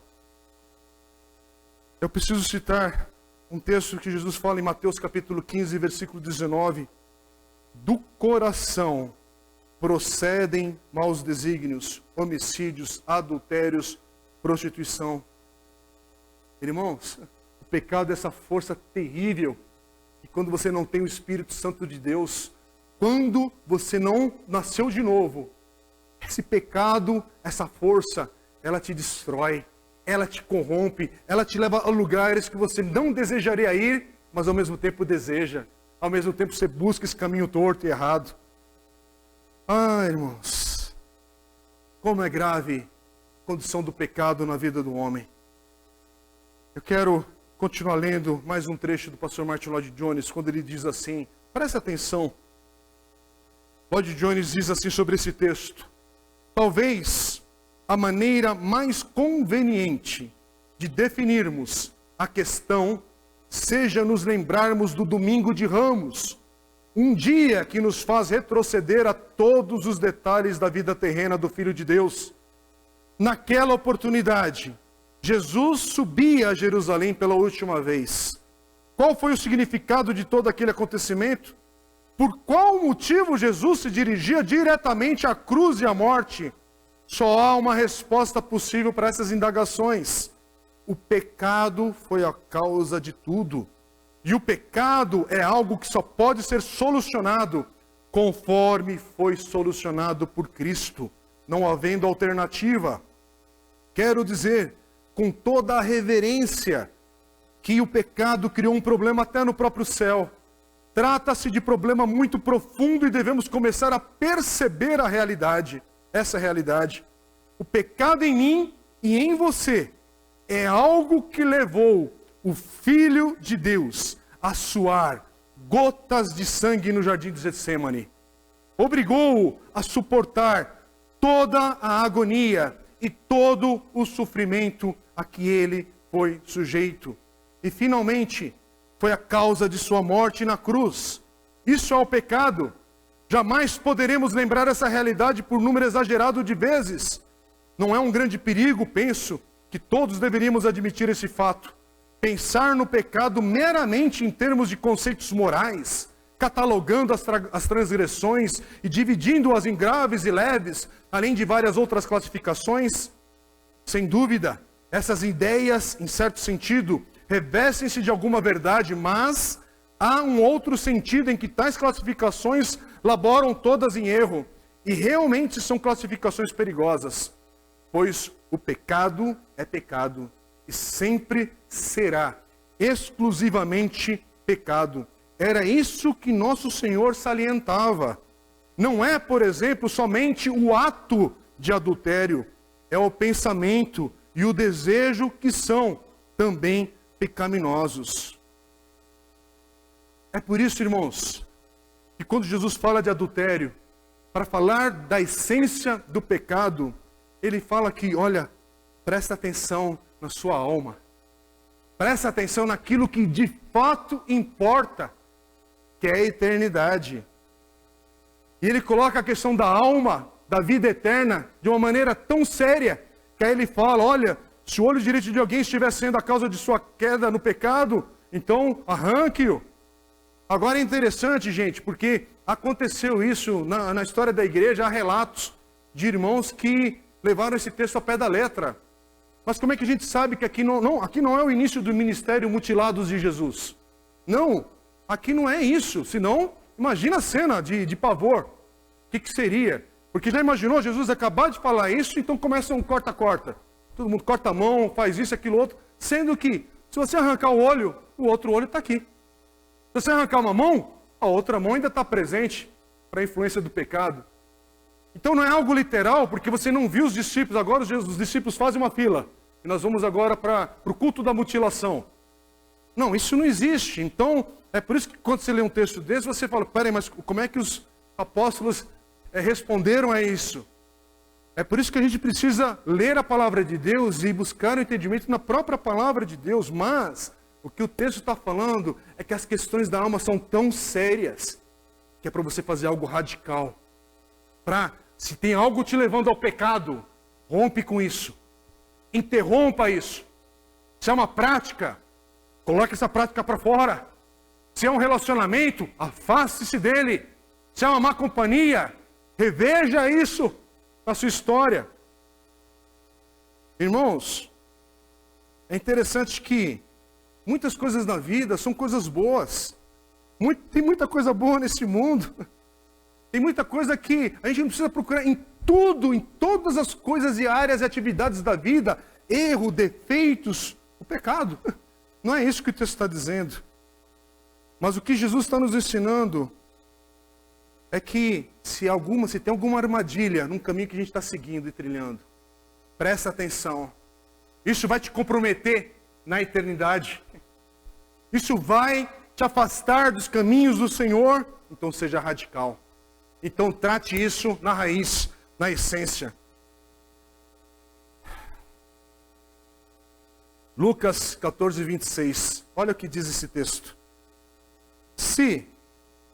Eu preciso citar um texto que Jesus fala em Mateus capítulo 15, versículo 19. Do coração procedem maus desígnios, homicídios, adultérios, prostituição. Irmãos, o pecado é essa força terrível. E quando você não tem o Espírito Santo de Deus, quando você não nasceu de novo, esse pecado, essa força, ela te destrói, ela te corrompe, ela te leva a lugares que você não desejaria ir, mas ao mesmo tempo deseja. Ao mesmo tempo você busca esse caminho torto e errado. Irmãos, como é grave a condição do pecado na vida do homem. Eu quero continuar lendo mais um trecho do pastor Martin Lloyd-Jones, quando ele diz assim, presta atenção. Lloyd-Jones diz assim sobre esse texto. Talvez a maneira mais conveniente de definirmos a questão seja nos lembrarmos do Domingo de Ramos, um dia que nos faz retroceder a todos os detalhes da vida terrena do Filho de Deus. Naquela oportunidade, Jesus subia a Jerusalém pela última vez. Qual foi o significado de todo aquele acontecimento? Por qual motivo Jesus se dirigia diretamente à cruz e à morte? Só há uma resposta possível para essas indagações. O pecado foi a causa de tudo. E o pecado é algo que só pode ser solucionado conforme foi solucionado por Cristo, não havendo alternativa. Quero dizer, com toda a reverência, que o pecado criou um problema até no próprio céu. Trata-se de problema muito profundo e devemos começar a perceber a realidade. Essa realidade. O pecado em mim e em você é algo que levou o Filho de Deus a suar gotas de sangue no jardim de Getsêmani. Obrigou-o a suportar toda a agonia e todo o sofrimento a que ele foi sujeito. e finalmente foi a causa de sua morte na cruz. Isso é o pecado. Jamais poderemos lembrar essa realidade por número exagerado de vezes. Não é um grande perigo, penso, que todos deveríamos admitir esse fato. Pensar no pecado meramente em termos de conceitos morais, catalogando as transgressões e dividindo-as em graves e leves, além de várias outras classificações. Sem dúvida, essas ideias, em certo sentido, revestem-se de alguma verdade, mas há um outro sentido em que tais classificações laboram todas em erro, e realmente são classificações perigosas, pois o pecado é pecado e sempre será exclusivamente pecado. Era isso que nosso Senhor salientava. Não é, por exemplo, somente o ato de adultério, é o pensamento e o desejo que são também pecaminosos. É por isso, irmãos, que quando Jesus fala de adultério, para falar da essência do pecado, ele fala que, olha, presta atenção na sua alma. Presta atenção naquilo que de fato importa, que é a eternidade. E ele coloca a questão da alma, da vida eterna, de uma maneira tão séria, que aí ele fala, olha, se o olho direito de alguém estiver sendo a causa de sua queda no pecado, então arranque-o. Agora é interessante, gente, porque aconteceu isso na história da igreja, há relatos de irmãos que levaram esse texto ao pé da letra. Mas como é que a gente sabe que aqui não é o início do ministério mutilados de Jesus? Não, aqui não é isso, senão, imagina a cena de pavor. O que seria? Porque já imaginou Jesus acabar de falar isso, então começa um corta-corta. Todo mundo corta a mão, faz isso, aquilo, outro. Sendo que, se você arrancar o olho, o outro olho está aqui. Se você arrancar uma mão, a outra mão ainda está presente para a influência do pecado. Então não é algo literal, porque você não viu os discípulos. Agora os discípulos fazem uma fila. E nós vamos agora para o culto da mutilação. Não, isso não existe. Então, é por isso que quando você lê um texto desse, você fala, peraí, mas como é que os apóstolos responderam a isso? É por isso que a gente precisa ler a palavra de Deus e buscar o entendimento na própria palavra de Deus. Mas o que o texto está falando é que as questões da alma são tão sérias que é para você fazer algo radical. Se tem algo te levando ao pecado, rompe com isso. Interrompa isso. Se é uma prática, coloque essa prática para fora. Se é um relacionamento, afaste-se dele. Se é uma má companhia, reveja isso na sua história. Irmãos, é interessante que muitas coisas na vida são coisas boas. Tem muita coisa boa nesse mundo. Tem muita coisa que a gente não precisa procurar em tudo, em todas as coisas e áreas e atividades da vida. Erro, defeitos, o pecado. Não é isso que o texto está dizendo. Mas o que Jesus está nos ensinando é que se tem alguma armadilha num caminho que a gente está seguindo e trilhando, presta atenção. Isso vai te comprometer na eternidade. Isso vai te afastar dos caminhos do Senhor. Então seja radical. Então trate isso na raiz, na essência. Lucas 14, 26. Olha o que diz esse texto. Se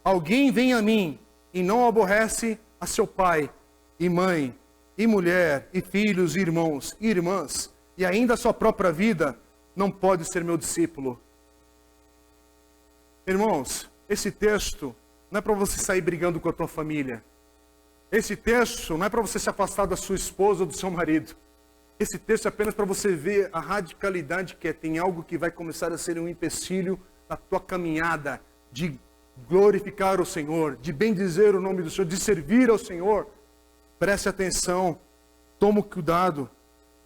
alguém vem a mim e não aborrece a seu pai e mãe, e mulher, e filhos, e irmãos, e irmãs, e ainda a sua própria vida, não pode ser meu discípulo. Irmãos, esse texto não é para você sair brigando com a tua família. Esse texto não é para você se afastar da sua esposa ou do seu marido. Esse texto é apenas para você ver a radicalidade que é. Tem algo que vai começar a ser um empecilho na tua caminhada de glorificar o Senhor, de bendizer o nome do Senhor, de servir ao Senhor. Preste atenção, toma cuidado.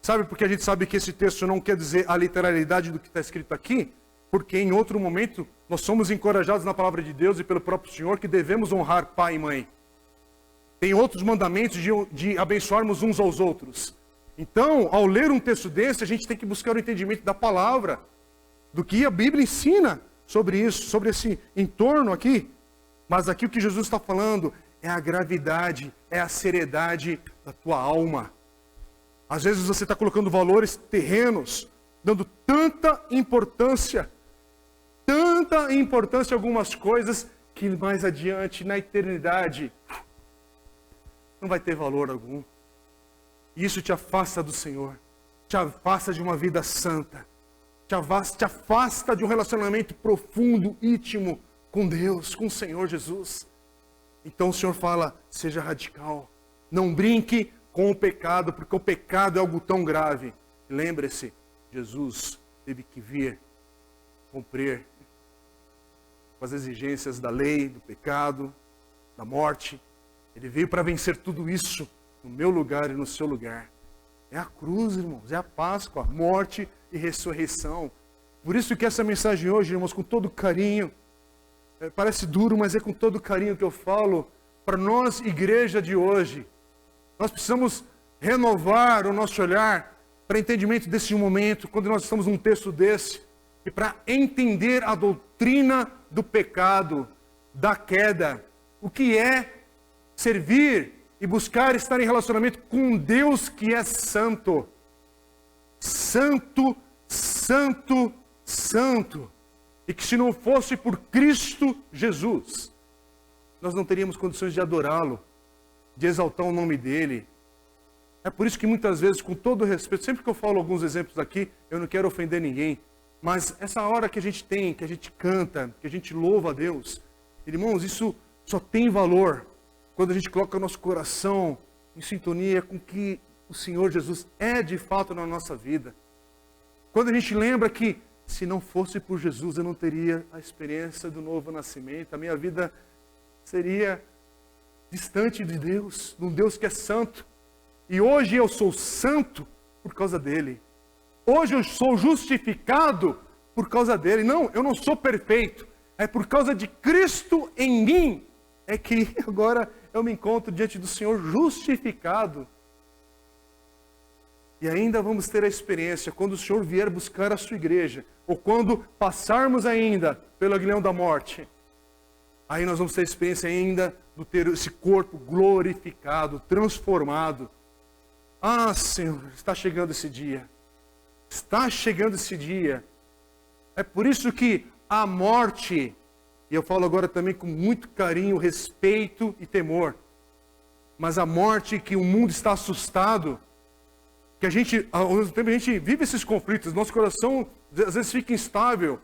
Sabe por que a gente sabe que esse texto não quer dizer a literalidade do que está escrito aqui? Porque em outro momento nós somos encorajados na palavra de Deus e pelo próprio Senhor que devemos honrar pai e mãe. Tem outros mandamentos de abençoarmos uns aos outros. Então, ao ler um texto desse, a gente tem que buscar o entendimento da palavra, do que a Bíblia ensina sobre isso, sobre esse entorno aqui. Mas aqui o que Jesus está falando é a gravidade, é a seriedade da tua alma. Às vezes você está colocando valores terrenos, dando tanta importância tanta importância a algumas coisas que mais adiante, na eternidade, não vai ter valor algum. E isso te afasta do Senhor, te afasta de uma vida santa, te afasta de um relacionamento profundo, íntimo com Deus, com o Senhor Jesus. Então o Senhor fala, seja radical, não brinque com o pecado, porque o pecado é algo tão grave. Lembre-se, Jesus teve que vir cumprir com as exigências da lei, do pecado, da morte. Ele veio para vencer tudo isso no meu lugar e no seu lugar. É a cruz, irmãos, é a Páscoa, morte e ressurreição. Por isso que essa mensagem hoje, irmãos, com todo carinho, parece duro, mas é com todo carinho que eu falo para nós, igreja de hoje. Nós precisamos renovar o nosso olhar para entendimento desse momento, quando nós estamos num texto desse, e para entender a doutrina do pecado, da queda, o que é servir e buscar estar em relacionamento com Deus que é santo. Santo, santo, santo. E que se não fosse por Cristo Jesus, nós não teríamos condições de adorá-lo, de exaltar o nome dele. É por isso que muitas vezes, com todo respeito, sempre que eu falo alguns exemplos aqui, eu não quero ofender ninguém, mas essa hora que a gente tem, que a gente canta, que a gente louva a Deus, irmãos, isso só tem valor quando a gente coloca o nosso coração em sintonia com o que o Senhor Jesus é de fato na nossa vida. Quando a gente lembra que se não fosse por Jesus eu não teria a experiência do novo nascimento, a minha vida seria distante de Deus, de um Deus que é santo. E hoje eu sou santo por causa dele. Hoje eu sou justificado por causa dele. Não, eu não sou perfeito. É por causa de Cristo em mim é que agora eu me encontro diante do Senhor justificado. E ainda vamos ter a experiência, quando o Senhor vier buscar a sua igreja, ou quando passarmos ainda pelo aguilhão da morte, aí nós vamos ter a experiência ainda de ter esse corpo glorificado, transformado. Ah, Senhor, está chegando esse dia. Está chegando esse dia. É por isso que a morte, e eu falo agora também com muito carinho, respeito e temor, mas a morte que o mundo está assustado, que a gente, ao mesmo tempo, a gente vive esses conflitos, nosso coração às vezes fica instável,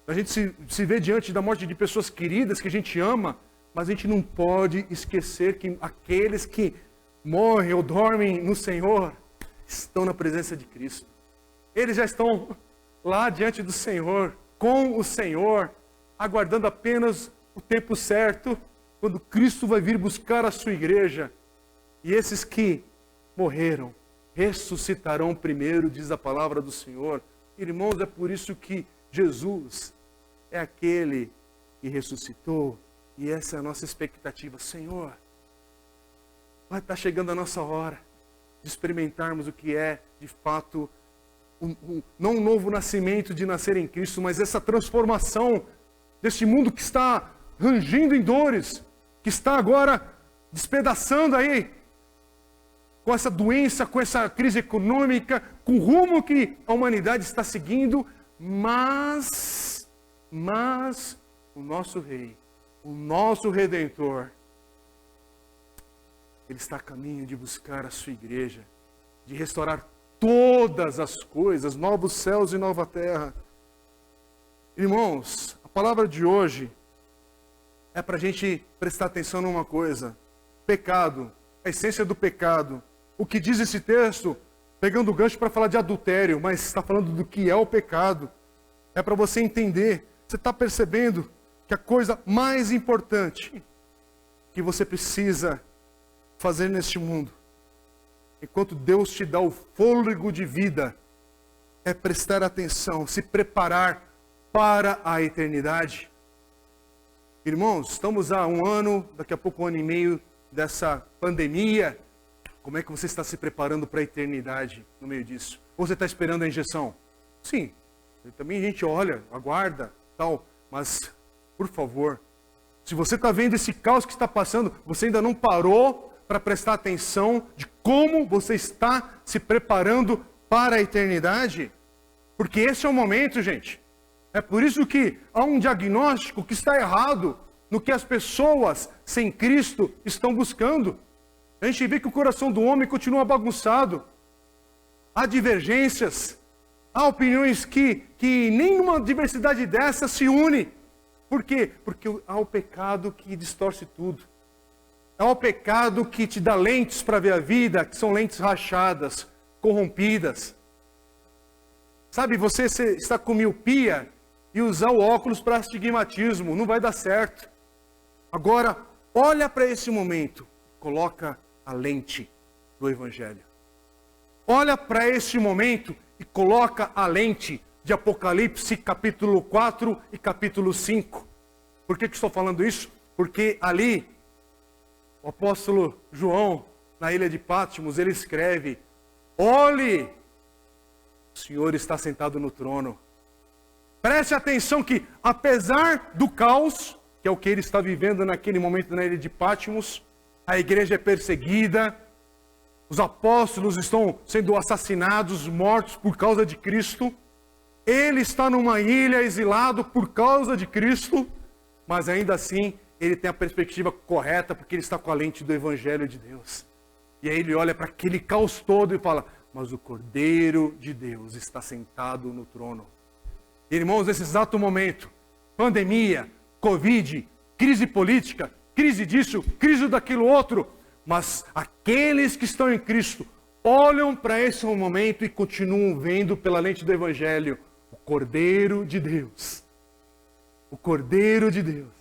a gente se vê diante da morte de pessoas queridas que a gente ama, mas a gente não pode esquecer que aqueles que morrem ou dormem no Senhor estão na presença de Cristo. Eles já estão lá diante do Senhor, com o Senhor, aguardando apenas o tempo certo, quando Cristo vai vir buscar a sua igreja. E esses que morreram ressuscitarão primeiro, diz a palavra do Senhor. Irmãos, é por isso que Jesus é aquele que ressuscitou. E essa é a nossa expectativa. Senhor, vai estar chegando a nossa hora de experimentarmos o que é, de fato, não um novo nascimento de nascer em Cristo, mas essa transformação deste mundo que está rangindo em dores, que está agora despedaçando aí, com essa doença, com essa crise econômica, com o rumo que a humanidade está seguindo, mas o nosso Rei, o nosso Redentor, Ele está a caminho de buscar a sua igreja, de restaurar todas as coisas, novos céus e nova terra. Irmãos, a palavra de hoje é para a gente prestar atenção numa coisa. Pecado, a essência do pecado. O que diz esse texto, pegando o gancho para falar de adultério, mas está falando do que é o pecado. É para você entender, você está percebendo que a coisa mais importante que você precisa fazer neste mundo, enquanto Deus te dá o fôlego de vida, é prestar atenção, se preparar para a eternidade. Irmãos, estamos há um ano, daqui a pouco um ano e meio dessa pandemia. Como é que você está se preparando para a eternidade no meio disso? Ou você está esperando a injeção? Sim, também a gente olha, aguarda, tal, mas, por favor, se você está vendo esse caos que está passando, você ainda não parou para prestar atenção de como você está se preparando para a eternidade? Porque esse é o momento, gente. É por isso que há um diagnóstico que está errado no que as pessoas sem Cristo estão buscando. A gente vê que o coração do homem continua bagunçado. Há divergências, há opiniões que nem numa diversidade dessa se une. Por quê? Porque há o pecado que distorce tudo. Há o pecado que te dá lentes para ver a vida, que são lentes rachadas, corrompidas. Sabe, você está com miopia e usar o óculos para astigmatismo, não vai dar certo. Agora, olha para esse momento, coloca a lente do Evangelho. Olha para esse momento e coloca a lente de Apocalipse capítulo 4 e capítulo 5. Por que estou falando isso? Porque ali, o apóstolo João, na ilha de Patmos, ele escreve: olhe, o Senhor está sentado no trono. Preste atenção que, apesar do caos, que é o que ele está vivendo naquele momento na ilha de Patmos, a igreja é perseguida, os apóstolos estão sendo assassinados, mortos por causa de Cristo. Ele está numa ilha exilado por causa de Cristo, mas ainda assim ele tem a perspectiva correta, porque ele está com a lente do Evangelho de Deus. E aí ele olha para aquele caos todo e fala: mas o Cordeiro de Deus está sentado no trono. Irmãos, nesse exato momento, pandemia, Covid, crise política, crise disso, crise daquilo outro, mas aqueles que estão em Cristo olham para esse momento e continuam vendo pela lente do Evangelho o Cordeiro de Deus. O Cordeiro de Deus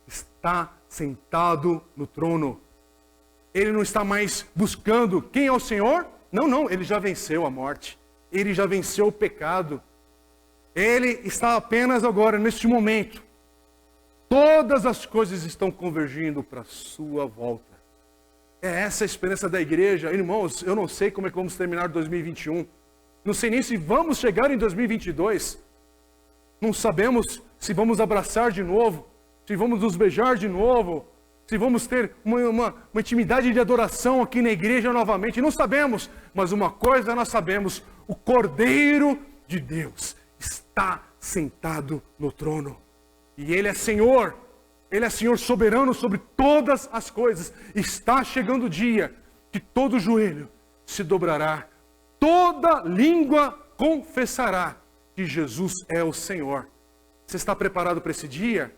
está sentado no trono. Ele não está mais buscando quem é o Senhor. Não, ele já venceu a morte. Ele já venceu o pecado. Ele está apenas agora, neste momento. Todas as coisas estão convergindo para a sua volta. É essa a esperança da igreja. Irmãos, eu não sei como é que vamos terminar 2021. Não sei nem se vamos chegar em 2022. Não sabemos se vamos abraçar de novo, se vamos nos beijar de novo, se vamos ter uma intimidade de adoração aqui na igreja novamente. Não sabemos, mas uma coisa nós sabemos: o Cordeiro de Deus está sentado no trono. E Ele é Senhor. Ele é Senhor soberano sobre todas as coisas. Está chegando o dia que todo joelho se dobrará, toda língua confessará que Jesus é o Senhor. Você está preparado para esse dia?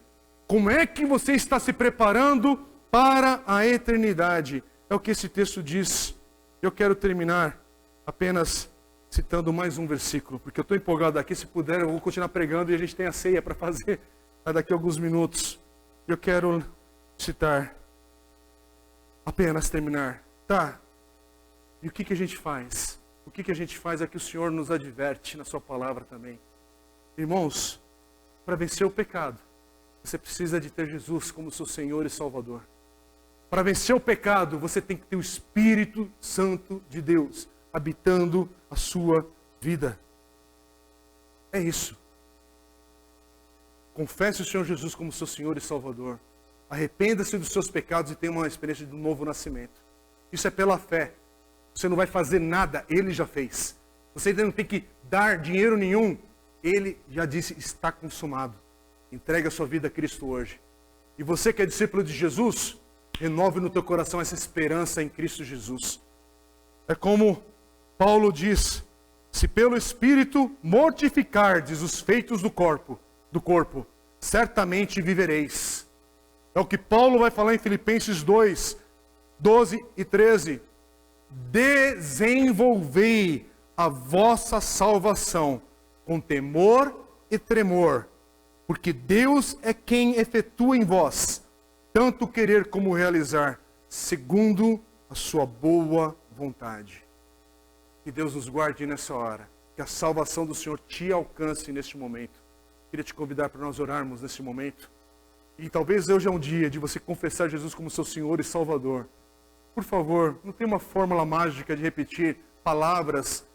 Como é que você está se preparando para a eternidade? É o que esse texto diz. Eu quero terminar apenas citando mais um versículo, porque eu estou empolgado aqui. Se puder, eu vou continuar pregando e a gente tem a ceia para fazer daqui a alguns minutos. Eu quero citar, apenas terminar. Tá, e o que a gente faz? O que a gente faz é que o Senhor nos adverte na sua palavra também. Irmãos, para vencer o pecado, você precisa de ter Jesus como seu Senhor e Salvador. Para vencer o pecado, você tem que ter o Espírito Santo de Deus habitando a sua vida. É isso. Confesse o Senhor Jesus como seu Senhor e Salvador. Arrependa-se dos seus pecados e tenha uma experiência de um novo nascimento. Isso é pela fé. Você não vai fazer nada, Ele já fez. Você ainda não tem que dar dinheiro nenhum. Ele já disse: está consumado. Entregue a sua vida a Cristo hoje. E você que é discípulo de Jesus, renove no teu coração essa esperança em Cristo Jesus. É como Paulo diz: se pelo Espírito mortificardes os feitos do corpo, certamente vivereis. É o que Paulo vai falar em Filipenses 2, 12 e 13. Desenvolvei a vossa salvação com temor e tremor, porque Deus é quem efetua em vós, tanto querer como realizar, segundo a sua boa vontade. Que Deus nos guarde nessa hora, que a salvação do Senhor te alcance neste momento. Queria te convidar para nós orarmos nesse momento. E talvez hoje é um dia de você confessar Jesus como seu Senhor e Salvador. Por favor, não tem uma fórmula mágica de repetir palavras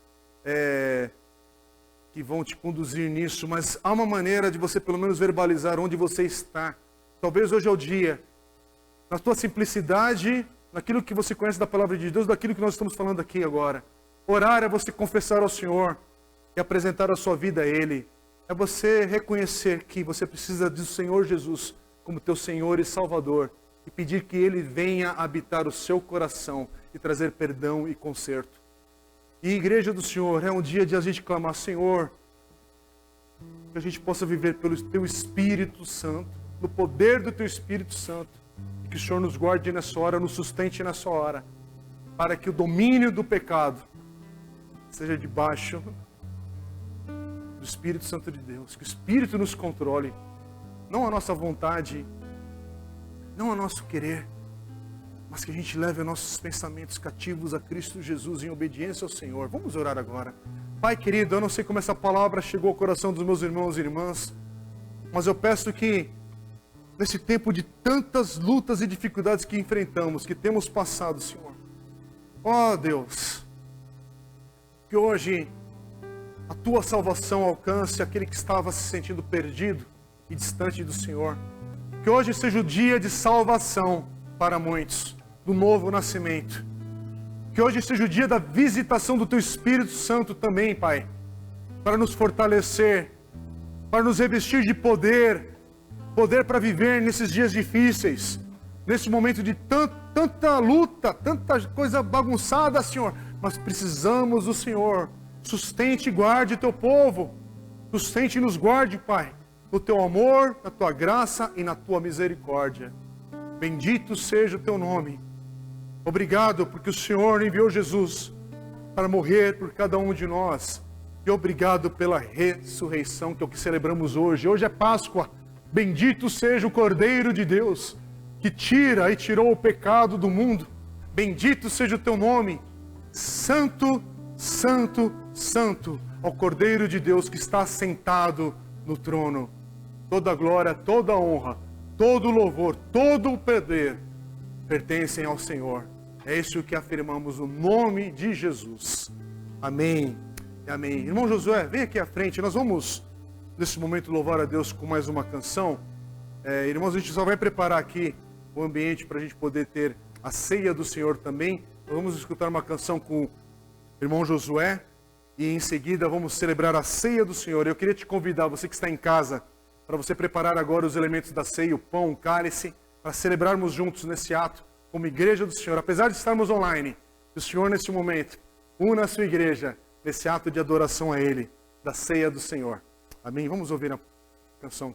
que vão te conduzir nisso, mas há uma maneira de você pelo menos verbalizar onde você está. Talvez hoje é o dia, na tua simplicidade, naquilo que você conhece da palavra de Deus, daquilo que nós estamos falando aqui agora. Orar é você confessar ao Senhor e apresentar a sua vida a Ele. É você reconhecer que você precisa do Senhor Jesus como teu Senhor e Salvador e pedir que Ele venha habitar o seu coração e trazer perdão e conserto. E Igreja do Senhor, é um dia de a gente clamar, Senhor, que a gente possa viver pelo Teu Espírito Santo, no poder do Teu Espírito Santo, e que o Senhor nos guarde nessa hora, nos sustente nessa hora, para que o domínio do pecado seja debaixo do Espírito Santo de Deus, que o Espírito nos controle, não a nossa vontade, não o nosso querer, mas que a gente leve nossos pensamentos cativos a Cristo Jesus em obediência ao Senhor. Vamos orar agora. Pai querido, eu não sei como essa palavra chegou ao coração dos meus irmãos e irmãs, mas eu peço que nesse tempo de tantas lutas e dificuldades que enfrentamos, que temos passado, Senhor, ó Deus, que hoje a Tua salvação alcance aquele que estava se sentindo perdido e distante do Senhor. Que hoje seja o dia de salvação para muitos, do novo nascimento. Que hoje seja o dia da visitação do Teu Espírito Santo também, Pai, para nos fortalecer, para nos revestir de poder para viver nesses dias difíceis, nesse momento de tanta luta, tanta coisa bagunçada, Senhor, mas precisamos do Senhor. Sustente e guarde Teu povo, sustente e nos guarde, Pai, no Teu amor, na Tua graça e na Tua misericórdia. Bendito seja o Teu nome. Obrigado porque o Senhor enviou Jesus para morrer por cada um de nós. E obrigado pela ressurreição, que é o que celebramos hoje. Hoje é Páscoa. Bendito seja o Cordeiro de Deus, que tira e tirou o pecado do mundo. Bendito seja o Teu nome. Santo, Santo, Santo, ao Cordeiro de Deus que está sentado no trono. Toda a glória, toda a honra, todo o louvor, todo o poder pertencem ao Senhor. É isso que afirmamos no nome de Jesus. Amém e amém. Irmão Josué, vem aqui à frente. Nós vamos, nesse momento, louvar a Deus com mais uma canção. Irmãos, a gente só vai preparar aqui o ambiente para a gente poder ter a ceia do Senhor também. Nós vamos escutar uma canção com o irmão Josué e em seguida vamos celebrar a ceia do Senhor. Eu queria te convidar, você que está em casa, para você preparar agora os elementos da ceia, o pão, o cálice, para celebrarmos juntos nesse ato, como Igreja do Senhor. Apesar de estarmos online, o Senhor nesse momento una a sua igreja nesse ato de adoração a Ele, da ceia do Senhor. Amém? Vamos ouvir a canção.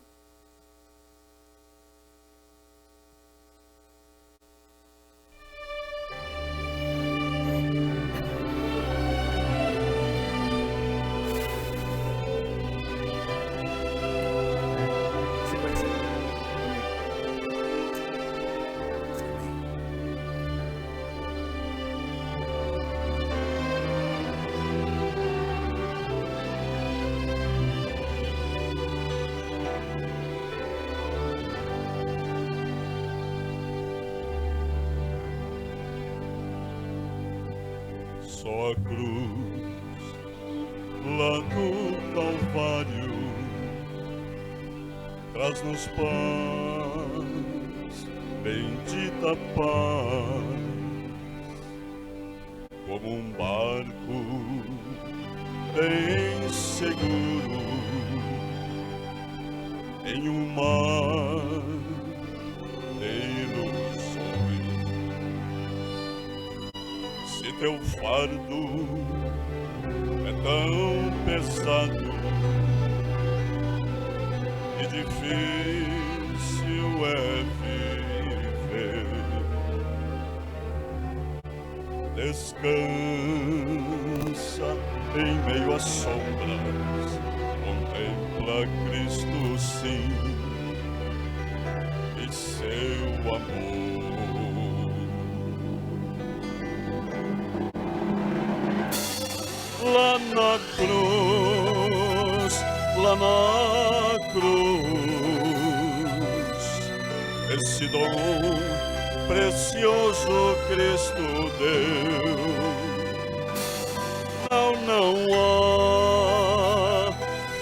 Só a cruz, lá no Calvário, traz-nos paz, bendita paz, como um barco bem seguro em um mar de ilusões. Se teu fardo é tão pesado e difícil é viver, descansa em meio às sombras, contempla Cristo sim e seu amor. Lá na cruz, esse dom precioso Cristo deu. Não há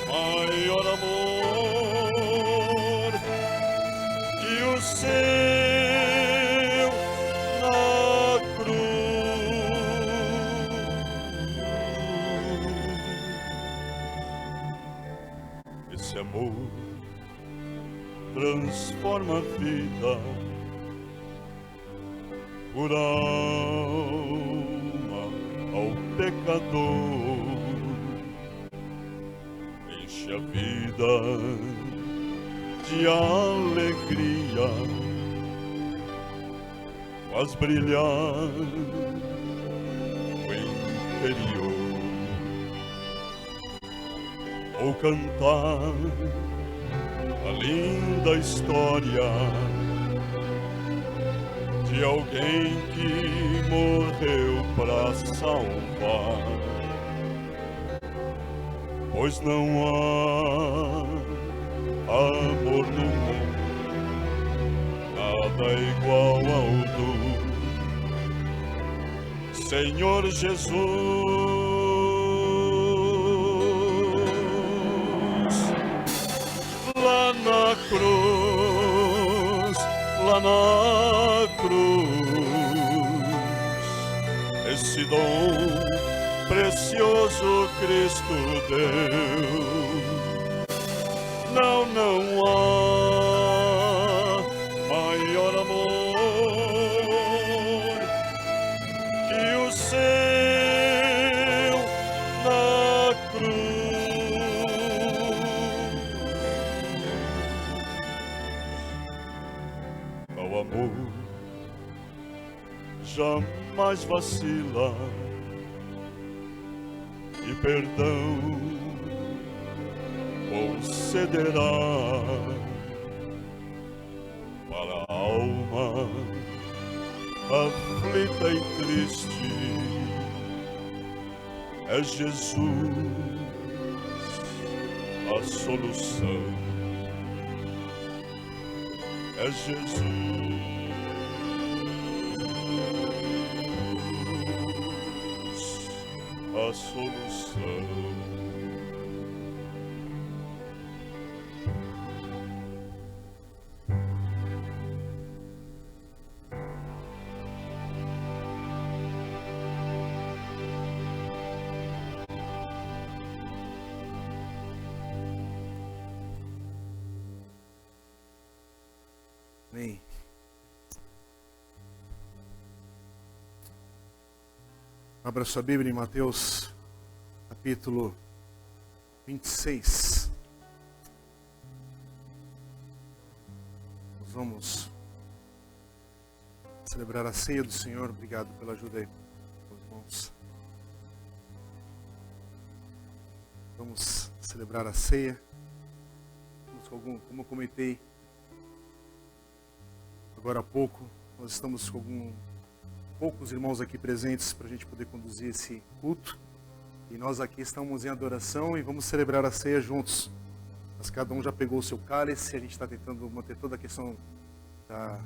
maior amor que o seu na cruz. amor transforma a vida, por alma ao pecador, enche a vida de alegria, faz brilhar o interior. Vou cantar a linda história de alguém que morreu para salvar, pois não há amor no mundo, nada igual ao do Senhor Jesus. Lá na cruz, lá na cruz, esse dom precioso Cristo deu. Não há maior amor que o seu na cruz. Ao amor jamais vacila e perdão concederá para a alma aflita e triste. É Jesus a solução, é Jesus a solução. Amém. Abra sua Bíblia em Mateus, capítulo 26. Nós vamos celebrar a ceia do Senhor. Obrigado pela ajuda aí, meus irmãos. Vamos celebrar a ceia. Como eu comentei agora há pouco, nós estamos com poucos irmãos aqui presentes para a gente poder conduzir esse culto. E nós aqui estamos em adoração e vamos celebrar a ceia juntos. Mas cada um já pegou o seu cálice, a gente está tentando manter toda a questão da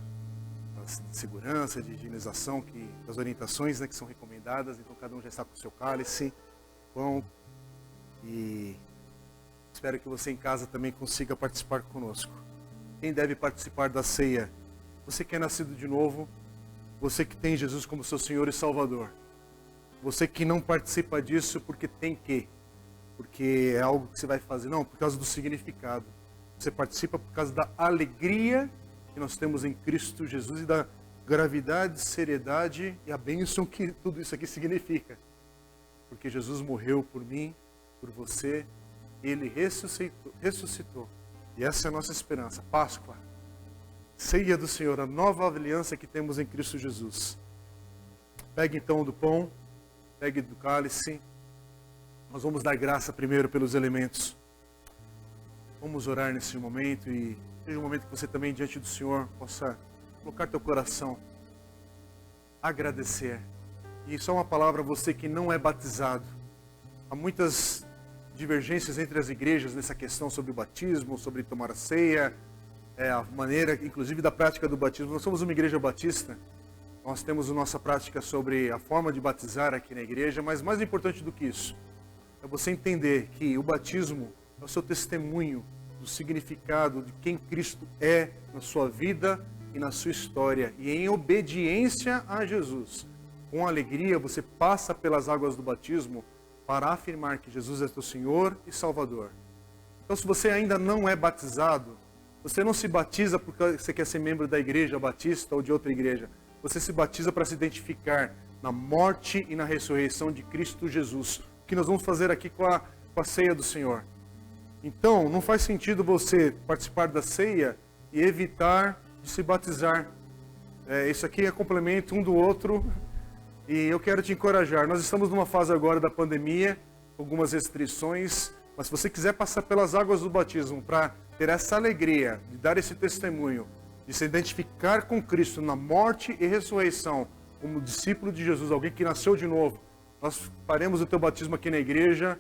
segurança, de higienização, das orientações, né, que são recomendadas. Então cada um já está com o seu cálice, pão, e espero que você em casa também consiga participar conosco. Quem deve participar da ceia? Você que é nascido de novo, você que tem Jesus como seu Senhor e Salvador. Você que não participa disso porque tem que, porque é algo que você vai fazer, não, por causa do significado. Você participa por causa da alegria que nós temos em Cristo Jesus e da gravidade, seriedade e a bênção que tudo isso aqui significa. Porque Jesus morreu por mim, por você, Ele ressuscitou. E essa é a nossa esperança. Páscoa, ceia do Senhor, a nova aliança que temos em Cristo Jesus. Pegue então do pão, pegue do cálice. Nós vamos dar graça primeiro pelos elementos. Vamos orar nesse momento e seja um momento que você também diante do Senhor possa colocar teu coração, agradecer. E só uma palavra, você que não é batizado. Há muitas divergências entre as igrejas nessa questão sobre o batismo, sobre tomar a ceia, a maneira, inclusive, da prática do batismo. Nós somos uma igreja batista, nós temos a nossa prática sobre a forma de batizar aqui na igreja, mas mais importante do que isso, é você entender que o batismo é o seu testemunho do significado de quem Cristo é na sua vida e na sua história. E em obediência a Jesus, com alegria, você passa pelas águas do batismo para afirmar que Jesus é teu Senhor e Salvador. Então, se você ainda não é batizado, você não se batiza porque você quer ser membro da igreja batista ou de outra igreja. Você se batiza para se identificar na morte e na ressurreição de Cristo Jesus. O que nós vamos fazer aqui com a ceia do Senhor. Então, não faz sentido você participar da ceia e evitar de se batizar. Isso aqui é complemento um do outro. E eu quero te encorajar. Nós estamos numa fase agora da pandemia, algumas restrições. Mas se você quiser passar pelas águas do batismo para ter essa alegria de dar esse testemunho, de se identificar com Cristo na morte e ressurreição, como discípulo de Jesus, alguém que nasceu de novo, nós faremos o teu batismo aqui na igreja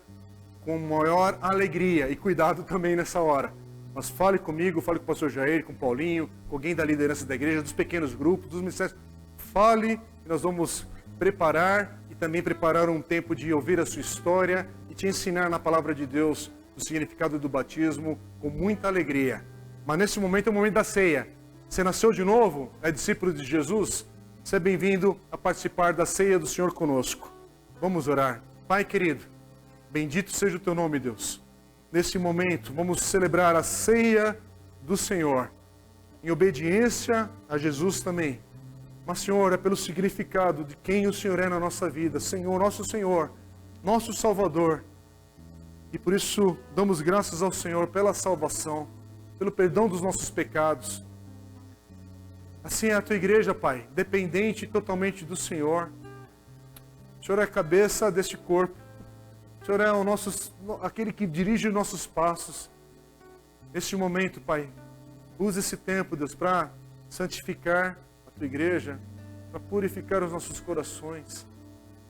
com maior alegria e cuidado também nessa hora. Mas fale comigo, fale com o pastor Jair, com o Paulinho, com alguém da liderança da igreja, dos pequenos grupos, dos ministérios. Fale que nós vamos preparar e também preparar um tempo de ouvir a sua história e te ensinar na palavra de Deus o significado do batismo com muita alegria. Mas nesse momento é o momento da ceia. Você nasceu de novo? É discípulo de Jesus? Você é bem-vindo a participar da ceia do Senhor conosco. Vamos orar. Pai querido, bendito seja o teu nome, Deus. Nesse momento, vamos celebrar a ceia do Senhor, em obediência a Jesus também. Mas, Senhor, é pelo significado de quem o Senhor é na nossa vida. Senhor, nosso Salvador. E por isso, damos graças ao Senhor pela salvação, pelo perdão dos nossos pecados. Assim é a tua igreja, Pai, dependente totalmente do Senhor. O Senhor é a cabeça deste corpo. O Senhor é aquele que dirige os nossos passos. Neste momento, Pai, use esse tempo, Deus, para santificar a tua igreja, para purificar os nossos corações,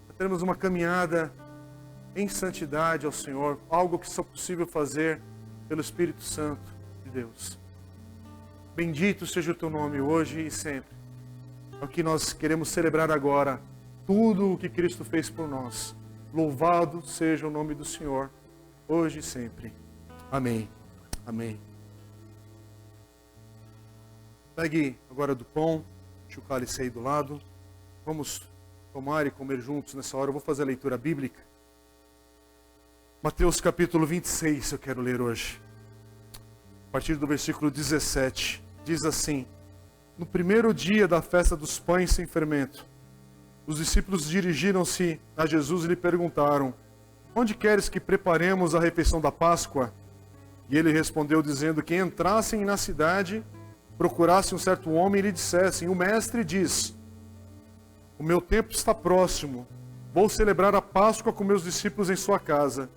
para termos uma caminhada em santidade ao Senhor, algo que só é possível fazer pelo Espírito Santo de Deus. Bendito seja o teu nome hoje e sempre. É o que nós queremos celebrar agora, tudo o que Cristo fez por nós. Louvado seja o nome do Senhor, hoje e sempre. Amém. Amém. Pegue agora do pão, deixa o cálice aí do lado. Vamos tomar e comer juntos nessa hora. Eu vou fazer a leitura bíblica. Mateus capítulo 26, eu quero ler hoje. A partir do versículo 17, diz assim: No primeiro dia da festa dos pães sem fermento, os discípulos dirigiram-se a Jesus e lhe perguntaram: Onde queres que preparemos a refeição da Páscoa? E ele respondeu dizendo que entrassem na cidade, procurassem um certo homem e lhe dissessem: O mestre diz: O meu tempo está próximo, vou celebrar a Páscoa com meus discípulos em sua casa.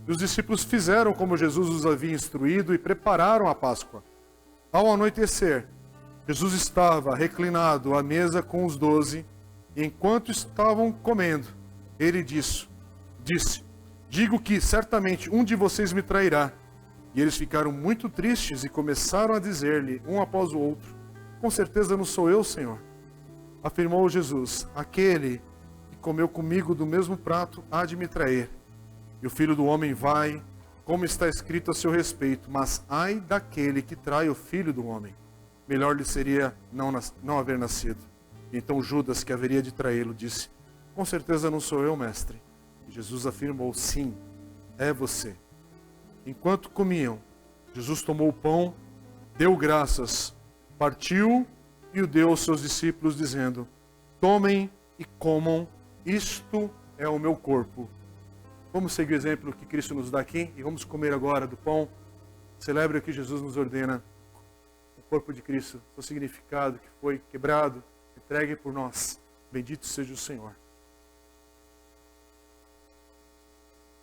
E os discípulos fizeram como Jesus os havia instruído e prepararam a Páscoa. Ao anoitecer, Jesus estava reclinado à mesa com os 12, e enquanto estavam comendo, ele disse: Digo que certamente um de vocês me trairá. E eles ficaram muito tristes e começaram a dizer-lhe, um após o outro: Com certeza não sou eu, Senhor. Afirmou Jesus: Aquele que comeu comigo do mesmo prato há de me trair. E o Filho do Homem vai, como está escrito a seu respeito, mas ai daquele que trai o Filho do Homem. Melhor lhe seria não haver nascido. E então Judas, que haveria de traí-lo, disse: Com certeza não sou eu, mestre. E Jesus afirmou: Sim, é você. Enquanto comiam, Jesus tomou o pão, deu graças, partiu e o deu aos seus discípulos, dizendo: Tomem e comam, isto é o meu corpo. Vamos seguir o exemplo que Cristo nos dá aqui e vamos comer agora do pão. Celebre o que Jesus nos ordena, o corpo de Cristo, o significado que foi quebrado, entregue por nós. Bendito seja o Senhor.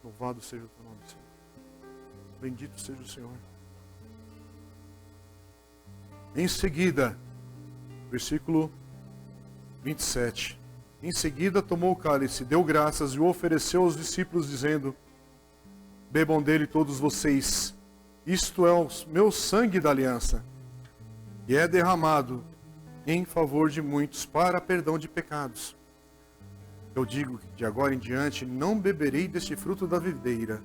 Louvado seja o teu nome, Senhor. Bendito seja o Senhor. Em seguida, versículo 27. Em seguida tomou o cálice, deu graças e o ofereceu aos discípulos, dizendo: Bebam dele todos vocês. Isto é o meu sangue da aliança, e é derramado em favor de muitos para perdão de pecados. Eu digo que de agora em diante não beberei deste fruto da videira,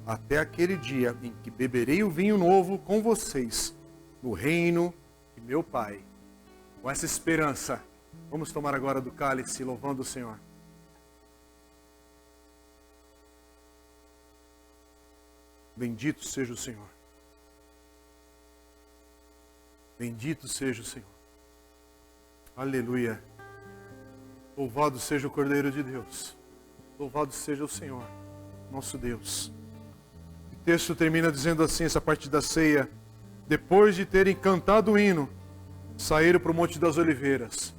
até aquele dia em que beberei o vinho novo com vocês, no reino de meu Pai. Com essa esperança, vamos tomar agora do cálice, louvando o Senhor. Bendito seja o Senhor. Bendito seja o Senhor. Aleluia. Louvado seja o Cordeiro de Deus. Louvado seja o Senhor, nosso Deus. O texto termina dizendo assim, essa parte da ceia. Depois de terem cantado o hino, saíram para o Monte das Oliveiras.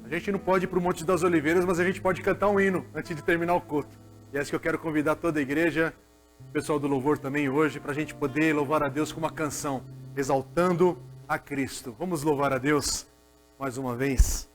A gente não pode ir para o Monte das Oliveiras, mas a gente pode cantar um hino antes de terminar o culto. E é isso que eu quero convidar toda a igreja, o pessoal do louvor também hoje, para a gente poder louvar a Deus com uma canção, exaltando a Cristo. Vamos louvar a Deus mais uma vez.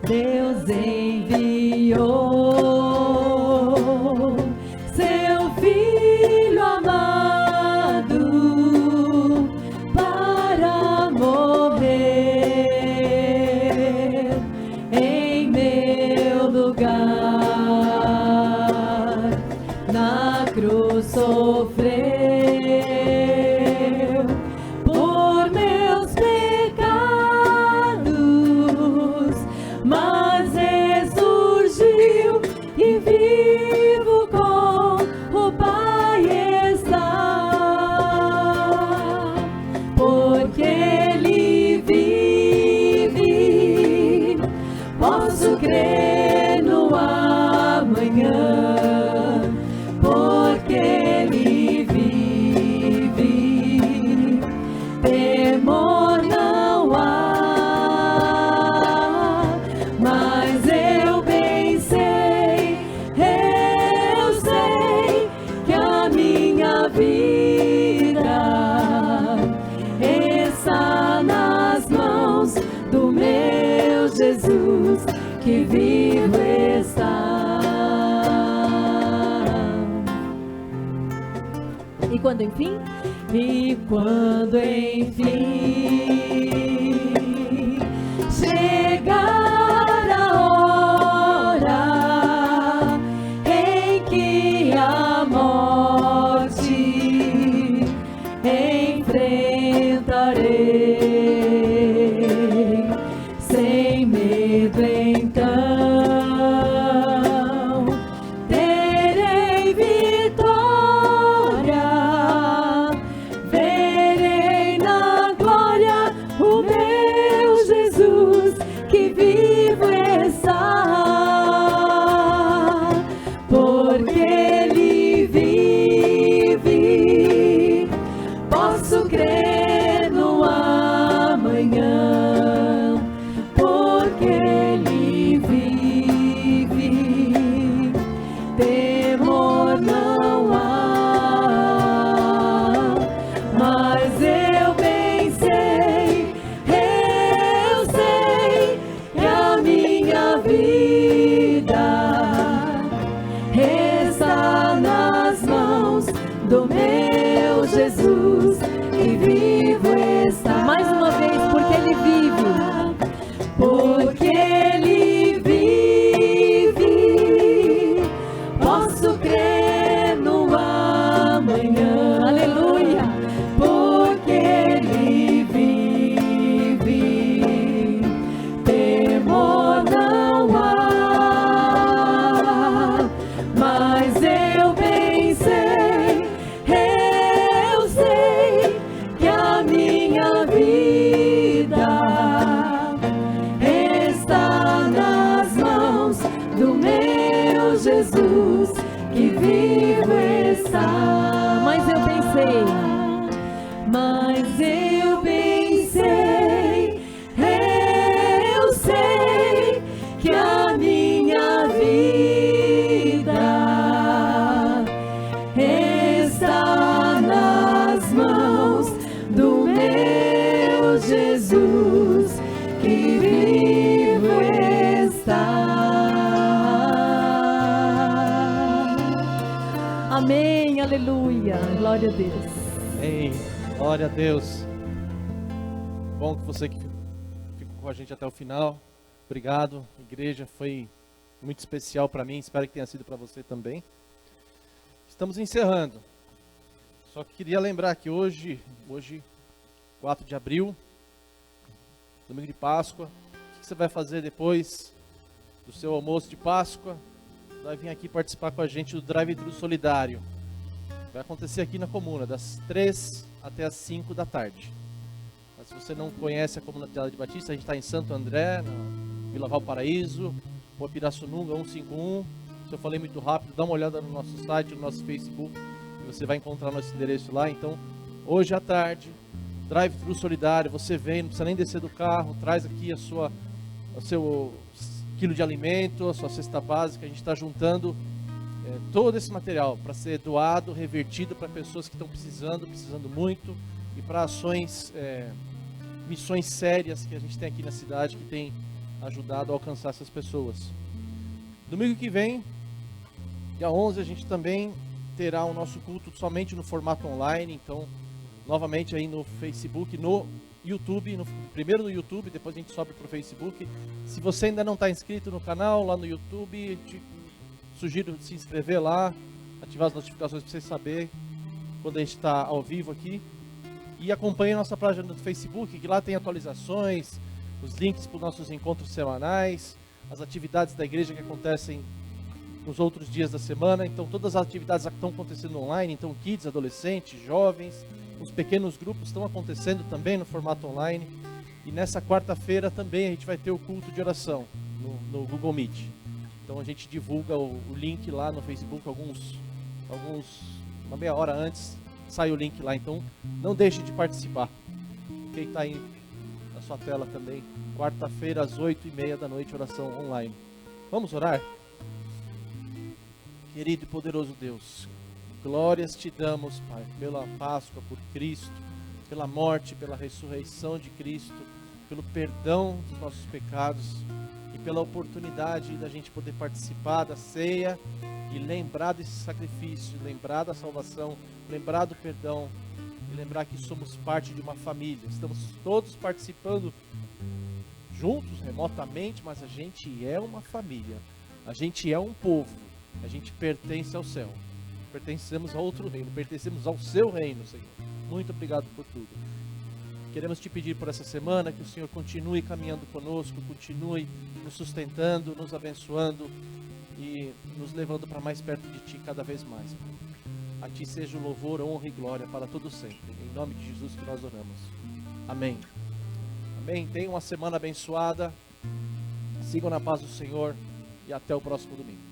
Deus enviou seu Filho amado para morrer em meu lugar, na cruz sofreu por meus pecados, mas ressurgiu e vivo com o Pai está, porque Ele vive, posso crer no amanhã, porque Ele vive, temor não há, mas eu bem sei que a minha vida está nas mãos do meu Jesus, que vivo está. E quando enfim? E quando enfim chegar a hora em que a morte enfrentarei, sem medo então terei vitória, verei na glória o meu Jesus, que vivo está, porque Ele vive, posso crer no amanhã, porque Ele vive, temor não há, mas eu bem sei que a minha vida está nas mãos do meu Jesus, que vivo está. Mais uma vez, porque Ele vive. Porque Ele vive, posso crer no amanhã. Aleluia. Porque Ele vive, temor não há, mas eu bem sei que a minha vida está nas mãos do meu Jesus, que vivo está. Mas eu pensei, mas eu bem sei que a minha vida está nas mãos do meu Jesus, que vivo está. Amém, aleluia. Glória a Deus. Amém. Glória a Deus. Bom que você que ficou com a gente até o final. Obrigado, igreja. Foi muito especial para mim. Espero que tenha sido para você também. Estamos encerrando. Só que queria lembrar que hoje, 4 de abril, domingo de Páscoa, o que você vai fazer depois do seu almoço de Páscoa? Vai vir aqui participar com a gente do Drive-Thru Solidário. Vai acontecer aqui na comuna, das 3 até as 5 da tarde. Mas se você não conhece a comunidade de Batista, a gente está em Santo André, na Vila Valparaíso, ou Pirassununga 151. Se eu falei muito rápido, dá uma olhada no nosso site, no nosso Facebook, e você vai encontrar nosso endereço lá. Então, hoje à tarde, Drive-Thru Solidário, você vem, não precisa nem descer do carro, traz aqui o seu quilo de alimento, a sua cesta básica. A gente está juntando todo esse material para ser doado, revertido para pessoas que estão precisando muito, e para ações, missões sérias que a gente tem aqui na cidade, que tem ajudado a alcançar essas pessoas. Domingo que vem, dia 11, a gente também terá o nosso culto somente no formato online. Então, novamente aí no Facebook, no YouTube, primeiro no YouTube, depois a gente sobe para o Facebook. Se você ainda não está inscrito no canal, lá no YouTube, te sugiro se inscrever lá, ativar as notificações para você saber quando a gente está ao vivo aqui. E acompanhe a nossa página no Facebook, que lá tem atualizações, os links para os nossos encontros semanais, as atividades da igreja que acontecem nos outros dias da semana. Então todas as atividades que estão acontecendo online, então kids, adolescentes, jovens, os pequenos grupos estão acontecendo também no formato online. E nessa quarta-feira também a gente vai ter o culto de oração no Google Meet. Então a gente divulga o link lá no Facebook, uma meia hora antes sai o link lá. Então não deixe de participar. Quem está aí na sua tela também, quarta-feira às 8h30 da noite, oração online. Vamos orar? Querido e poderoso Deus, glórias te damos, Pai, pela Páscoa, por Cristo, pela morte, pela ressurreição de Cristo, pelo perdão dos nossos pecados e pela oportunidade da gente poder participar da ceia e lembrar desse sacrifício, lembrar da salvação, lembrar do perdão e lembrar que somos parte de uma família. Estamos todos participando juntos, remotamente, mas a gente é uma família, a gente é um povo, a gente pertence ao céu. Pertencemos a outro reino, pertencemos ao seu reino, Senhor. Muito obrigado por tudo. Queremos te pedir por essa semana que o Senhor continue caminhando conosco, continue nos sustentando, nos abençoando e nos levando para mais perto de Ti cada vez mais. A Ti seja o louvor, honra e glória para todo sempre. Em nome de Jesus que nós oramos. Amém. Amém. Tenham uma semana abençoada. Sigam na paz do Senhor e até o próximo domingo.